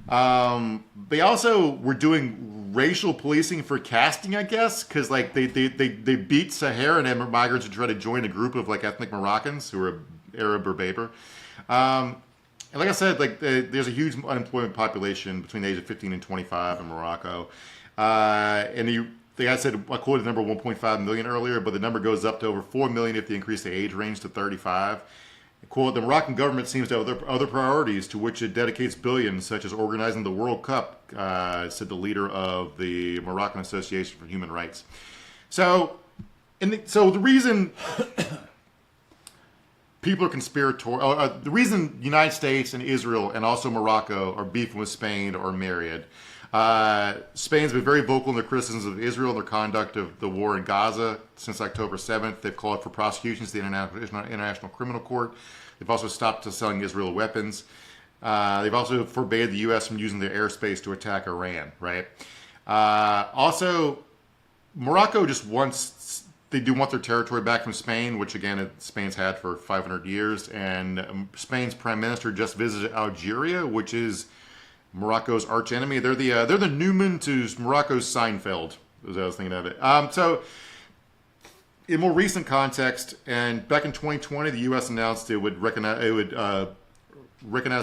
They also were doing racial policing for casting, I guess, because like they beat Saharan migrants who tried to join a group of like ethnic Moroccans who were Arab or Berber. And like I said, like there's a huge unemployment population between the age of 15 and 25 in Morocco. And I said I quoted the number 1.5 million earlier, but the number goes up to over 4 million if they increase the age range to 35. Quote, the Moroccan government seems to have other priorities to which it dedicates billions, such as organizing the World Cup, said the leader of the Moroccan Association for Human Rights. So the reason people are conspiratorial, the reason the United States and Israel and also Morocco are beefing with Spain or myriad. Spain's been very vocal in their criticisms of Israel and their conduct of the war in Gaza since October 7th. They've called for prosecutions to the International Criminal Court. They've also stopped selling Israel weapons. They've also forbade the U.S. from using their airspace to attack Iran, right? Also, Morocco just they do want their territory back from Spain, which again, Spain's had for 500 years. And Spain's prime minister just visited Algeria, which is Morocco's arch enemy. They're the Newman to Morocco's Seinfeld, as I was thinking of it. So, in more recent context, and back in 2020, the U.S. announced it would recognize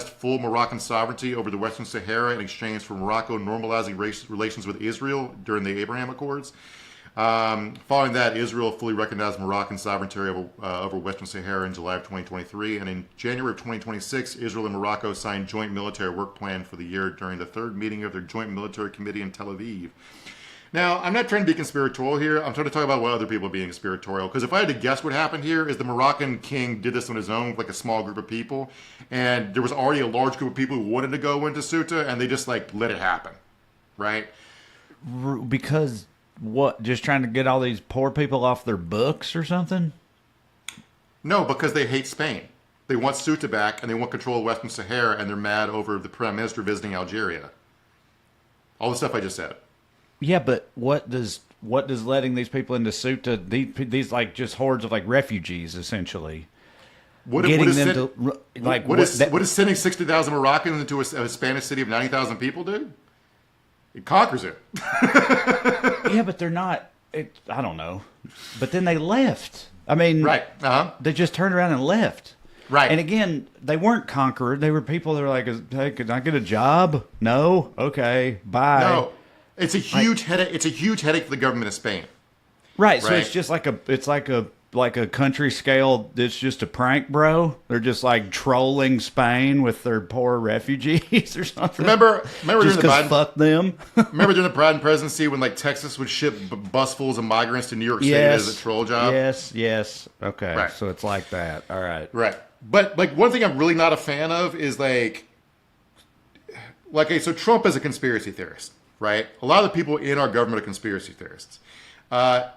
full Moroccan sovereignty over the Western Sahara in exchange for Morocco normalizing relations with Israel during the Abraham Accords. Following that, Israel fully recognized Moroccan sovereignty over Western Sahara in July of 2023, and in January of 2026, Israel and Morocco signed joint military work plan for the year during the third meeting of their joint military committee in Tel Aviv. Now, I'm not trying to be conspiratorial here. I'm trying to talk about what other people are being conspiratorial. Because if I had to guess what happened here is the Moroccan king did this on his own with like a small group of people. And there was already a large group of people who wanted to go into Ceuta, and they just like let it happen. Right?
Because what? Just trying to get all these poor people off their books or something?
No, because they hate Spain. They want Ceuta back, and they want control of Western Sahara, and they're mad over the prime minister visiting Algeria. All the stuff I just said.
Yeah, but what does letting these people into Ceuta, these like just hordes of like refugees essentially, what is
sending 60,000 Moroccans into a Spanish city of 90,000 people do? It conquers it.
Yeah, but they're not. I don't know. But then they left. I mean,
right?
They just turned around and left.
Right.
And again, they weren't conquered. They were people that were like, "Hey, could I get a job? No. Okay. Bye."
No. It's a huge headache. It's a huge headache for the government of Spain.
Right. So it's just like a country scale. It's just a prank, bro. They're just like trolling Spain with their poor refugees or something.
Remember
just because fuck them.
Remember during the Biden presidency when like Texas would ship busfuls of migrants to New York City as a troll job?
Yes. Okay. Right. So it's like that. All right.
Right. But like one thing I'm really not a fan of is so Trump is a conspiracy theorist. Right? A lot of the people in our government are conspiracy theorists.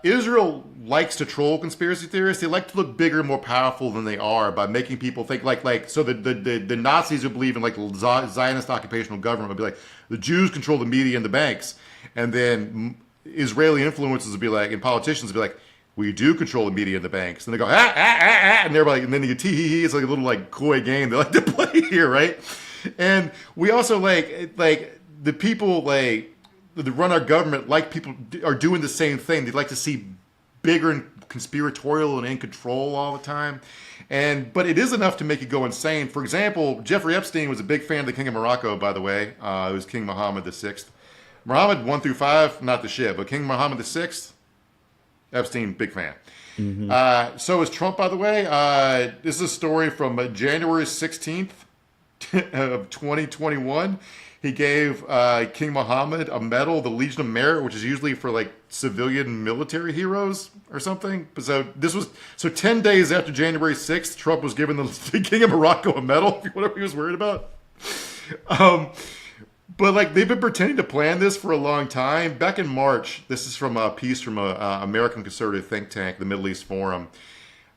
Israel likes to troll conspiracy theorists. They like to look bigger and more powerful than they are by making people think so the Nazis who believe in like Zionist occupational government would be like, the Jews control the media and the banks. And then Israeli influencers would be like, and politicians would be like, we do control the media and the banks. And they go, and they're like, and then you tee-hee-hee, it's like a little like coy game they like to play here, right? And we also like the people that run our government, like people are doing the same thing. They'd like to see bigger and conspiratorial and in control all the time. But it is enough to make you go insane. For example, Jeffrey Epstein was a big fan of the King of Morocco, by the way. It was King Mohammed VI. Mohammed 1 through 5, not the shit, but King Mohammed VI, Epstein, big fan. Mm-hmm. So is Trump, by the way. This is a story from January 16th of 2021. He gave King Mohammed a medal, the Legion of Merit, which is usually for like civilian military heroes or something. So 10 days after January 6th, Trump was giving the King of Morocco a medal, whatever he was worried about. But like they've been pretending to plan this for a long time. Back in March, this is from a piece from a American conservative think tank, the Middle East Forum.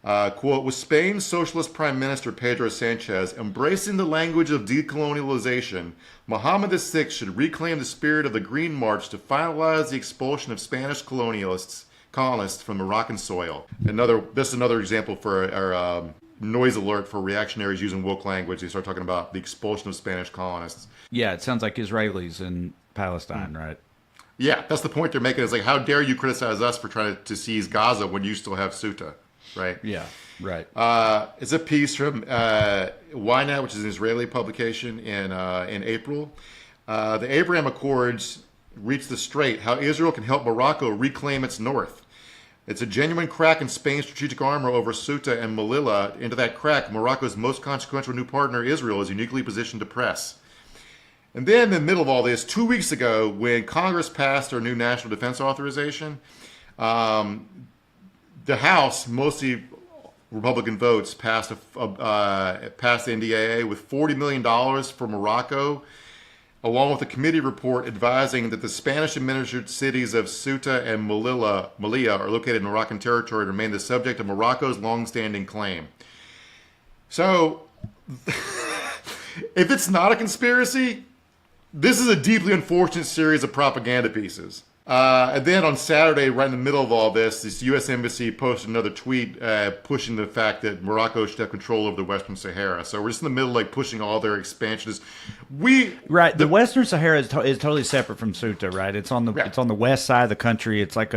Quote, with Spain's socialist prime minister Pedro Sanchez embracing the language of decolonialization, Mohammed VI should reclaim the spirit of the Green March to finalize the expulsion of Spanish colonists from Moroccan soil. This is another example for our noise alert for reactionaries using woke language. They start talking about the expulsion of Spanish colonists.
Yeah, it sounds like Israelis in Palestine, right?
Yeah, that's the point they're making. Is like, how dare you criticize us for trying to seize Gaza when you still have Ceuta, right?
Yeah, right.
It's a piece from Ynet, which is an Israeli publication in April. The Abraham Accords reached the strait, how Israel can help Morocco reclaim its north. It's a genuine crack in Spain's strategic armor over Ceuta and Melilla. Into that crack, Morocco's most consequential new partner, Israel, is uniquely positioned to press. And then in the middle of all this, 2 weeks ago, when Congress passed our new national defense authorization, the House, mostly Republican votes, passed the NDAA with $40 million for Morocco, along with a committee report advising that the Spanish-administered cities of Ceuta and Melilla are located in Moroccan territory and remain the subject of Morocco's long-standing claim. So, if it's not a conspiracy, this is a deeply unfortunate series of propaganda pieces. And then on Saturday, right in the middle of all this U.S. Embassy posted another tweet pushing the fact that Morocco should have control over the Western Sahara. So we're just in the middle, like, pushing all their expansions.
The Western Sahara is totally separate from Ceuta, right? It's on the west side of the country. It's like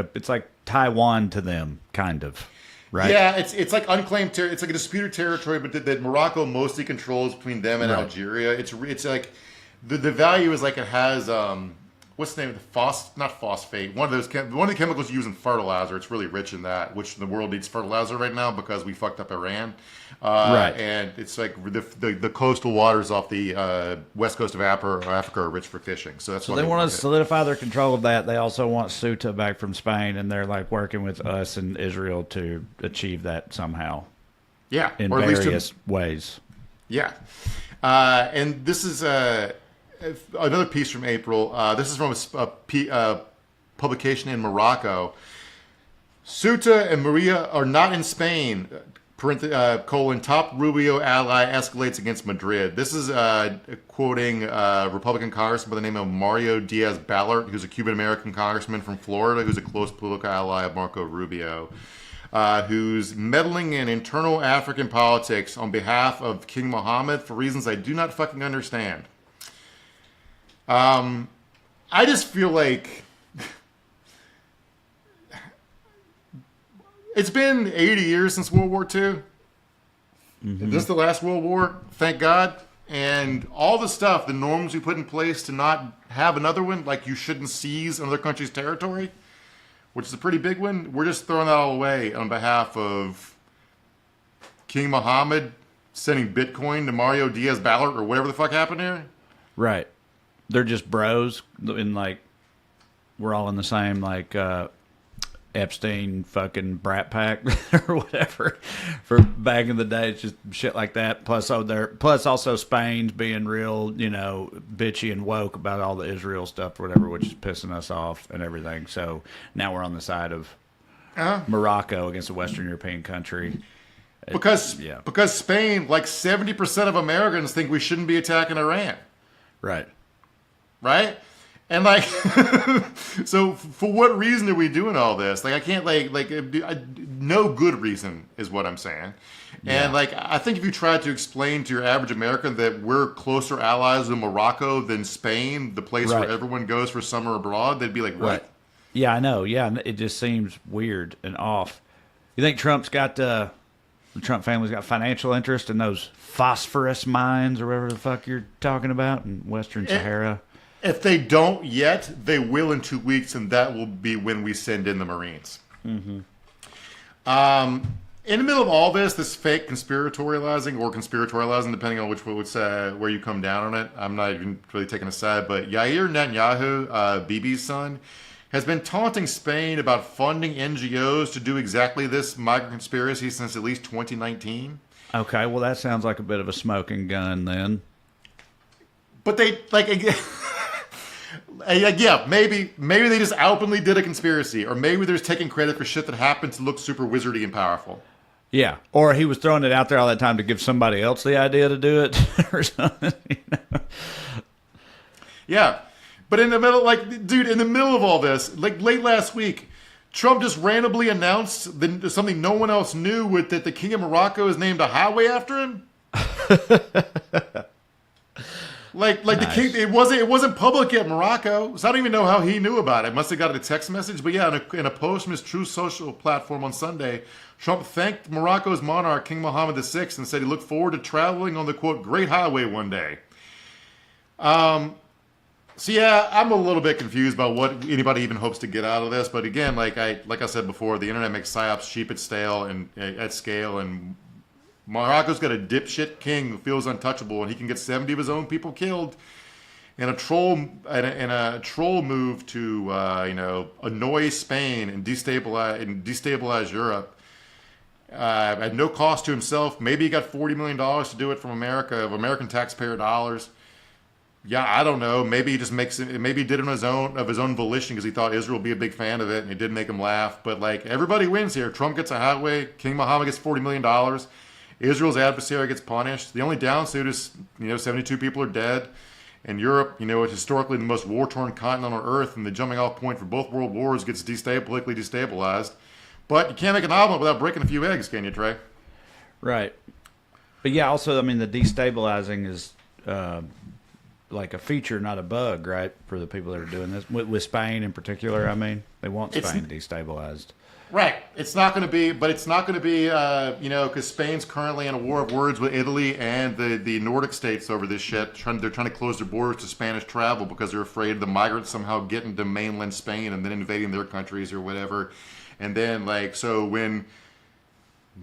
Taiwan to them, kind of, right?
Yeah, it's like unclaimed territory. It's like a disputed territory, but that Morocco mostly controls between them and Algeria. It's like the value is like it has. What's the name of the not phosphate? One of the chemicals used in fertilizer. It's really rich in that, which the world needs fertilizer right now because we fucked up Iran. Right. And it's like the coastal waters off the west coast of Africa are rich for fishing. So that's
so they want to solidify their control of that. They also want Ceuta back from Spain, and they're like working with us and Israel to achieve that somehow.
Yeah,
in various ways.
Yeah, and this is another piece from April. This is from a publication in Morocco. Ceuta and Melilla are not in Spain. Top Rubio ally escalates against Madrid. This is quoting Republican Congressman by the name of Mario Diaz-Balart, who's a Cuban-American congressman from Florida, who's a close political ally of Marco Rubio, who's meddling in internal African politics on behalf of King Mohammed for reasons I do not fucking understand. I just feel like it's been 80 years since World War II. Mm-hmm. This is the last World War, thank God. And all the stuff, the norms we put in place to not have another one, like you shouldn't seize another country's territory, which is a pretty big one, we're just throwing that all away on behalf of King Mohammed sending Bitcoin to Mario Diaz-Balart or whatever the fuck happened here.
Right. They're just bros, and like we're all in the same like Epstein fucking brat pack or whatever. For back in the day, it's just shit like that. Plus also Spain's being real, bitchy and woke about all the Israel stuff or whatever, which is pissing us off and everything. So now we're on the side of Morocco against a Western European country.
Because Spain, like 70% of Americans think we shouldn't be attacking Iran. Right? And like, so for what reason are we doing all this? Like, I can't no good reason is what I'm saying. Yeah. And like, I think if you tried to explain to your average American that we're closer allies in Morocco than Spain, the place where everyone goes for summer abroad, they'd be like, what? Right.
Yeah, I know. Yeah, it just seems weird and off. You think the Trump family's got financial interest in those phosphorus mines or whatever the fuck you're talking about in Western Sahara?
If they don't yet, they will in 2 weeks, and that will be when we send in the Marines. Mm-hmm. In the middle of all this fake conspiratorializing, depending on where you come down on it, I'm not even really taking a side, but Yair Netanyahu, Bibi's son, has been taunting Spain about funding NGOs to do exactly this migrant conspiracy since at least 2019.
Okay, well, that sounds like a bit of a smoking gun then.
But they, like, again, Yeah, maybe they just openly did a conspiracy, or maybe they're just taking credit for shit that happened to look super wizardy and powerful.
Yeah, or he was throwing it out there all that time to give somebody else the idea to do it or something.
Yeah, but in the middle, like, dude, in the middle of all this, like late last week, Trump just randomly announced something no one else knew, with that the King of Morocco is named a highway after him. Like nice. The king, it wasn't public yet, Morocco. So I don't even know how he knew about it. Must have got a text message. But yeah, in a post from his True Social platform on Sunday, Trump thanked Morocco's monarch, King Mohammed VI, and said he looked forward to traveling on the, quote, Great Highway one day. So yeah, I'm a little bit confused about what anybody even hopes to get out of this. But again, like I said before, the internet makes psyops cheap at scale, and Morocco's got a dipshit king who feels untouchable, and he can get 70 of his own people killed. And a troll move to annoy Spain and destabilize Europe at no cost to himself. Maybe he got $40 million to do it from American taxpayer dollars. Yeah, I don't know. Maybe he just maybe he did it of his own volition because he thought Israel would be a big fan of it, and it did make him laugh. But like, everybody wins here. Trump gets a highway. King Mohammed gets $40 million. Israel's adversary gets punished. The only downsuit is 72 people are dead. And Europe, it's historically the most war-torn continent on Earth, and the jumping-off point for both world wars gets politically destabilized. But you can't make an omelet without breaking a few eggs, can you, Trey?
Right. But yeah, also, I mean, the destabilizing is like a feature, not a bug, right, for the people that are doing this. With Spain in particular, I mean, they want Spain destabilized.
Right. It's not going to be, because Spain's currently in a war of words with Italy and the Nordic states over this shit. They're trying to close their borders to Spanish travel because they're afraid of the migrants somehow getting to mainland Spain and then invading their countries or whatever. And then, so when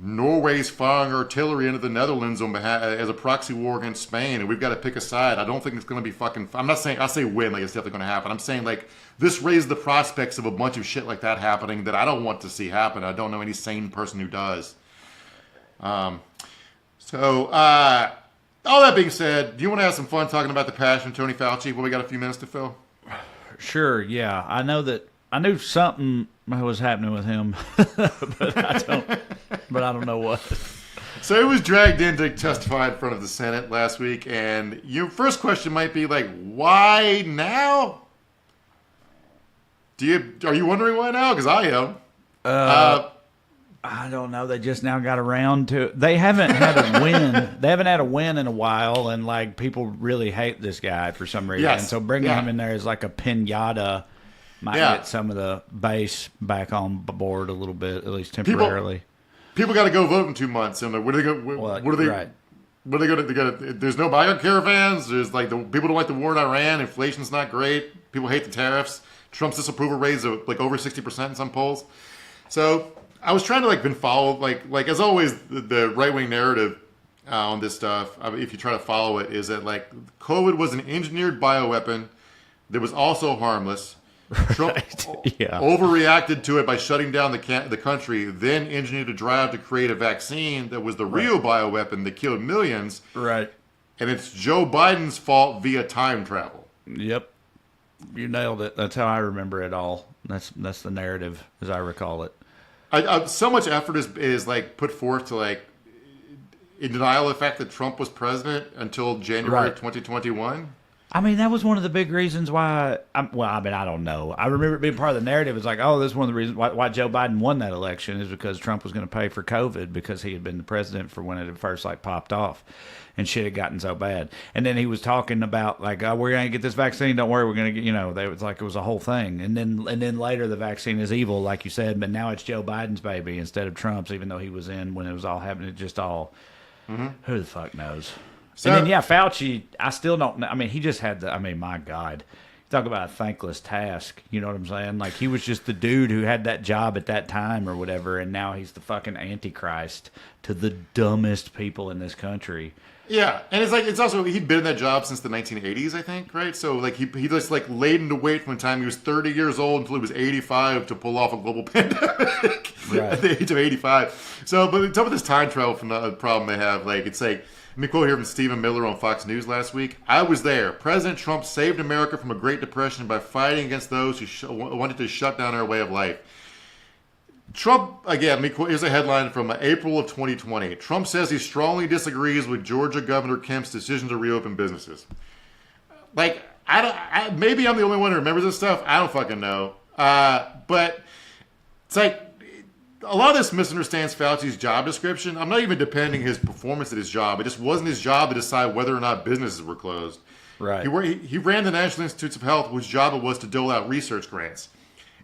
Norway's firing artillery into the Netherlands as a proxy war against Spain, and we've got to pick a side, I don't think it's going to be I'm not saying, I say win, like it's definitely going to happen. I'm saying, like, this raised the prospects of a bunch of shit like that happening that I don't want to see happen. I don't know any sane person who does. All that being said, do you want to have some fun talking about the passion of Tony Fauci? Well, we got a few minutes to fill.
Sure, yeah. I knew something was happening with him, but I don't know what.
So he was dragged in to testify in front of the Senate last week, and your first question might be like, why now? Are you wondering why now? Because I am.
I don't know. They just now got around to it. They haven't had a win. They haven't had a win in a while, and like, people really hate this guy for some reason.
Yes.
And so bringing him in there is like a pinata. Might get some of the base back on board a little bit, at least temporarily.
People got to go vote in 2 months, and what are they going? What are they? Right. What are they going to? There's no migrant caravans. There's like people don't like the war in Iran. Inflation's not great. People hate the tariffs. Trump's disapproval rates of like over 60% in some polls. So I was trying to follow like as always the right wing narrative on this stuff. If you try to follow it, is that like COVID was an engineered bioweapon that was also harmless. Trump overreacted to it by shutting down the country, then engineered a drive to create a vaccine that was the real bioweapon that killed millions.
Right.
And it's Joe Biden's fault via time travel.
Yep. You nailed it. That's how I remember it all. That's the narrative as I recall it.
So much effort is like put forth to like in denial of the fact that Trump was president until January 2021.
I mean, that was one of the big reasons why. I don't know. I remember it being part of the narrative. It's like, oh, this is one of the reasons why Joe Biden won that election is because Trump was going to pay for COVID because he had been the president for when it had first popped off, and shit had gotten so bad. And then he was talking about like, oh, we're going to get this vaccine. Don't worry, we're going to get. It was a whole thing. And then later the vaccine is evil, like you said, but now it's Joe Biden's baby instead of Trump's, even though he was in when it was all happening. It just all. Mm-hmm. Who the fuck knows? So, and then, Fauci, I still don't know. I mean, he just had my God. Talk about a thankless task. You know what I'm saying? Like, he was just the dude who had that job at that time or whatever, and now he's the fucking antichrist to the dumbest people in this country.
Yeah, and it's also, he'd been in that job since the 1980s, I think, right? So, like, he just, like, laid into wait from the time he was 30 years old until he was 85 to pull off a global pandemic at the age of 85. So, but some of this time travel from the problem they have, like, it's like, me quote here from Stephen Miller on Fox News last week. I was there. President Trump saved America from a Great Depression by fighting against those who wanted to shut down our way of life. Trump, again, here's a headline from April of 2020. Trump says he strongly disagrees with Georgia Governor Kemp's decision to reopen businesses. Like, maybe I'm the only one who remembers this stuff. I don't fucking know. But it's like, a lot of this misunderstands Fauci's job description. I'm not even defending his performance at his job. It just wasn't his job to decide whether or not businesses were closed.
Right.
He ran the National Institutes of Health, whose job it was to dole out research grants.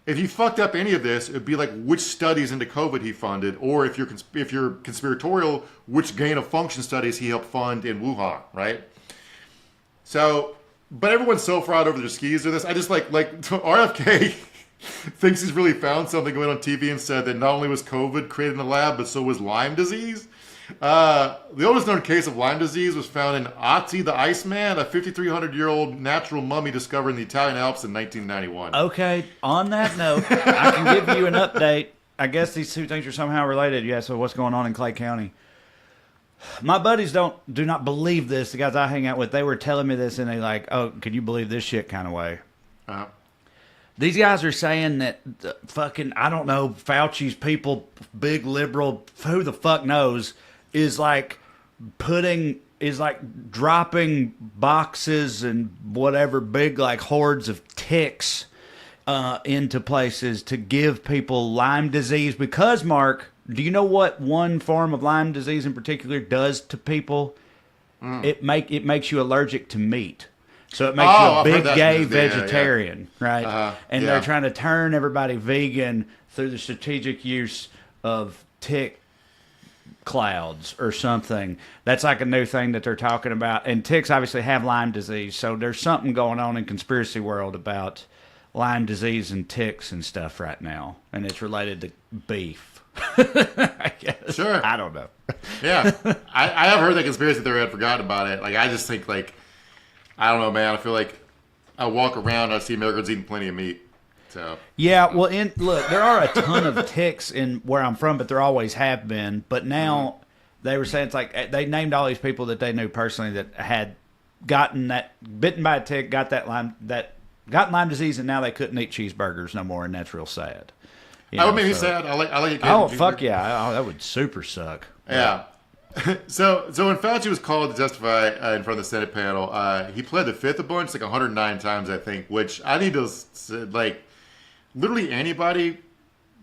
If he fucked up any of this, it would be like which studies into COVID he funded, or if you're conspiratorial, which gain of function studies he helped fund in Wuhan, right? So, but everyone's so fried over their skis with this. I just like RFK thinks he's really found something going on TV and said that not only was COVID created in the lab, but so was Lyme disease. The oldest known case of Lyme disease was found in Ati the Iceman, a 5,300-year-old natural mummy discovered in the Italian Alps in 1991.
Okay, on that note, I can give you an update. I guess these two things are somehow related. Yeah, so what's going on in Clay County? My buddies do not believe this. The guys I hang out with, they were telling me this, and they like, oh, can you believe this shit kind of way?
Uh-huh.
These guys are saying that fucking, I don't know, Fauci's people, big liberal, who the fuck knows, is like dropping boxes and whatever big like hordes of ticks into places to give people Lyme disease. Because, Mark, do you know what one form of Lyme disease in particular does to people? It makes you allergic to meat. So it makes you a big gay vegetarian, right? And they're trying to turn everybody vegan through the strategic use of tick clouds or something. That's like a new thing that they're talking about. And ticks obviously have Lyme disease, so there's something going on in conspiracy world about Lyme disease and ticks and stuff right now, and it's related to beef. I guess.
Sure.
I don't know.
Yeah, I have heard that conspiracy theory. I'd forgotten about it. Like, I just think, like, I don't know, man. I feel like I walk around, I see Americans eating plenty of meat. So
yeah, well, look, there are a ton of ticks in where I'm from, but there always have been. But now they were saying it's like they named all these people that they knew personally that had gotten that bitten by a tick, got Lyme disease, and now they couldn't eat cheeseburgers no more, and that's real sad.
That would make me sad. I like it.
Oh fuck yeah, that would super suck.
Yeah. So when Fauci was called to testify in front of the Senate panel, he pled the fifth a bunch, like 109 times, I think, which I need to, like, literally anybody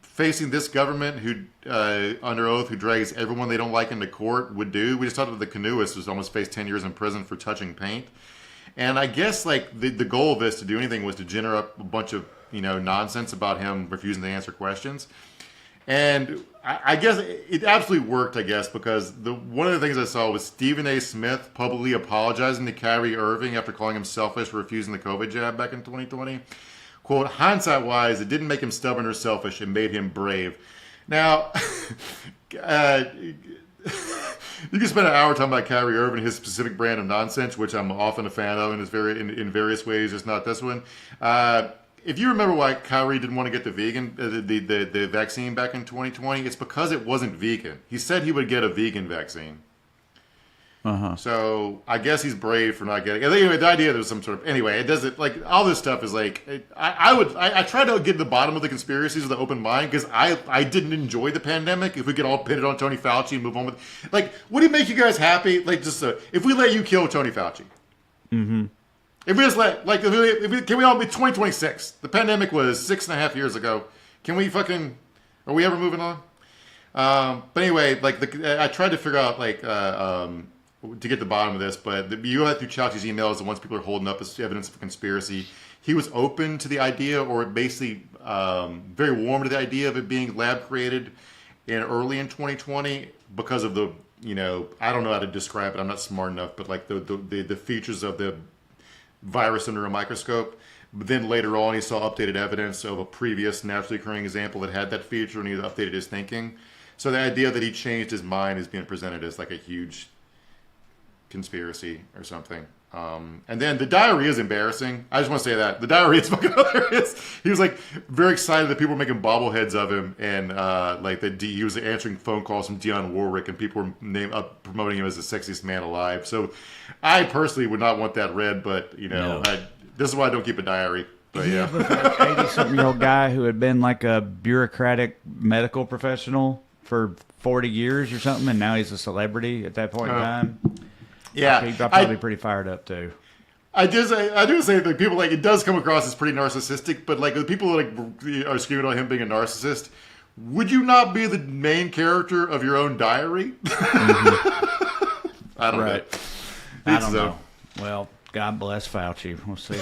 facing this government who, under oath, who drags everyone they don't like into court would do. We just talked about the canoeist who's almost faced 10 years in prison for touching paint. And I guess, like, the goal of this to do anything was to generate up a bunch of, nonsense about him refusing to answer questions. And I guess it absolutely worked, I guess, because one of the things I saw was Stephen A. Smith publicly apologizing to Kyrie Irving after calling him selfish for refusing the COVID jab back in 2020. Quote, hindsight-wise, it didn't make him stubborn or selfish. It made him brave. Now, you can spend an hour talking about Kyrie Irving and his specific brand of nonsense, which I'm often a fan of in various ways, just not this one. If you remember why Kyrie didn't want to get the vaccine back in 2020, it's because it wasn't vegan. He said he would get a vegan vaccine. So I guess he's brave for not getting it. Anyway, the idea there's some sort of, anyway, it doesn't, like, all this stuff is like, I try to get to the bottom of the conspiracies with an open mind, because I didn't enjoy the pandemic. If we could all pin it on Tony Fauci and move on with, like, would it make you guys happy? Like, just if we let you kill Tony Fauci. If we just let, like, can we all be 2026? The pandemic was 6.5 years ago. Can we fucking, are we ever moving on? But anyway, like, I tried to figure out, like, to get to the bottom of this, but you went through Fauci's emails, and once people are holding up as evidence of a conspiracy, he was open to the idea, or basically very warm to the idea of it being lab created early in 2020 because of the, I don't know how to describe it. I'm not smart enough, but like the features of the virus under a microscope. But then later on, he saw updated evidence of a previous naturally occurring example that had that feature, and he updated his thinking. So the idea that he changed his mind is being presented as like a huge conspiracy or something. And then the diary is embarrassing. I just want to say that the diary is fucking hilarious. He was like very excited that people were making bobbleheads of him, and like that he was answering phone calls from Dionne Warwick, and people were promoting him as the sexiest man alive. So I personally would not want that read, but this is why I don't keep a diary. But yeah,
80-something-year-old guy who had been like a bureaucratic medical professional for 40 years or something, and now he's a celebrity at that point in time.
Yeah,
he'd probably be pretty fired up too.
I do say that people like it does come across as pretty narcissistic, but like the people that are screaming about him being a narcissist, would you not be the main character of your own diary? I don't know.
I don't know. Well, God bless Fauci. We'll see.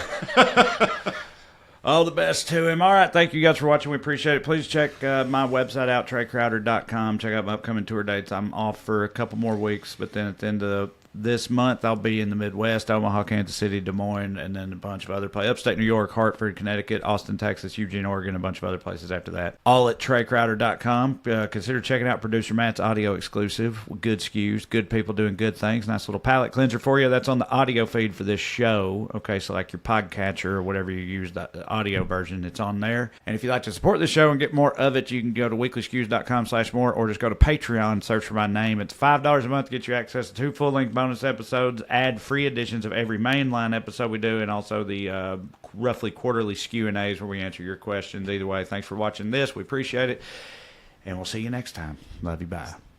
All the best to him. All right, thank you guys for watching. We appreciate it. Please check my website out, TreyCrowder.com. Check out my upcoming tour dates. I'm off for a couple more weeks, but then at the end of this month, I'll be in the Midwest, Omaha, Kansas City, Des Moines, and then a bunch of other places. Upstate New York, Hartford, Connecticut, Austin, Texas, Eugene, Oregon, a bunch of other places after that. All at TreyCrowder.com. Consider checking out producer Matt's audio exclusive. Good Skews, good people doing good things. Nice little palate cleanser for you. That's on the audio feed for this show. Okay, so like your podcatcher or whatever you use, the audio version, it's on there. And if you'd like to support the show and get more of it, you can go to weeklyskews.com/more or just go to Patreon, search for my name. It's $5 a month to get you access to 2 full-length bonus episodes, ad-free editions of every mainline episode we do, and also the roughly quarterly Q&As where we answer your questions. Either way, thanks for watching this. We appreciate it, and we'll see you next time. Love you. Bye.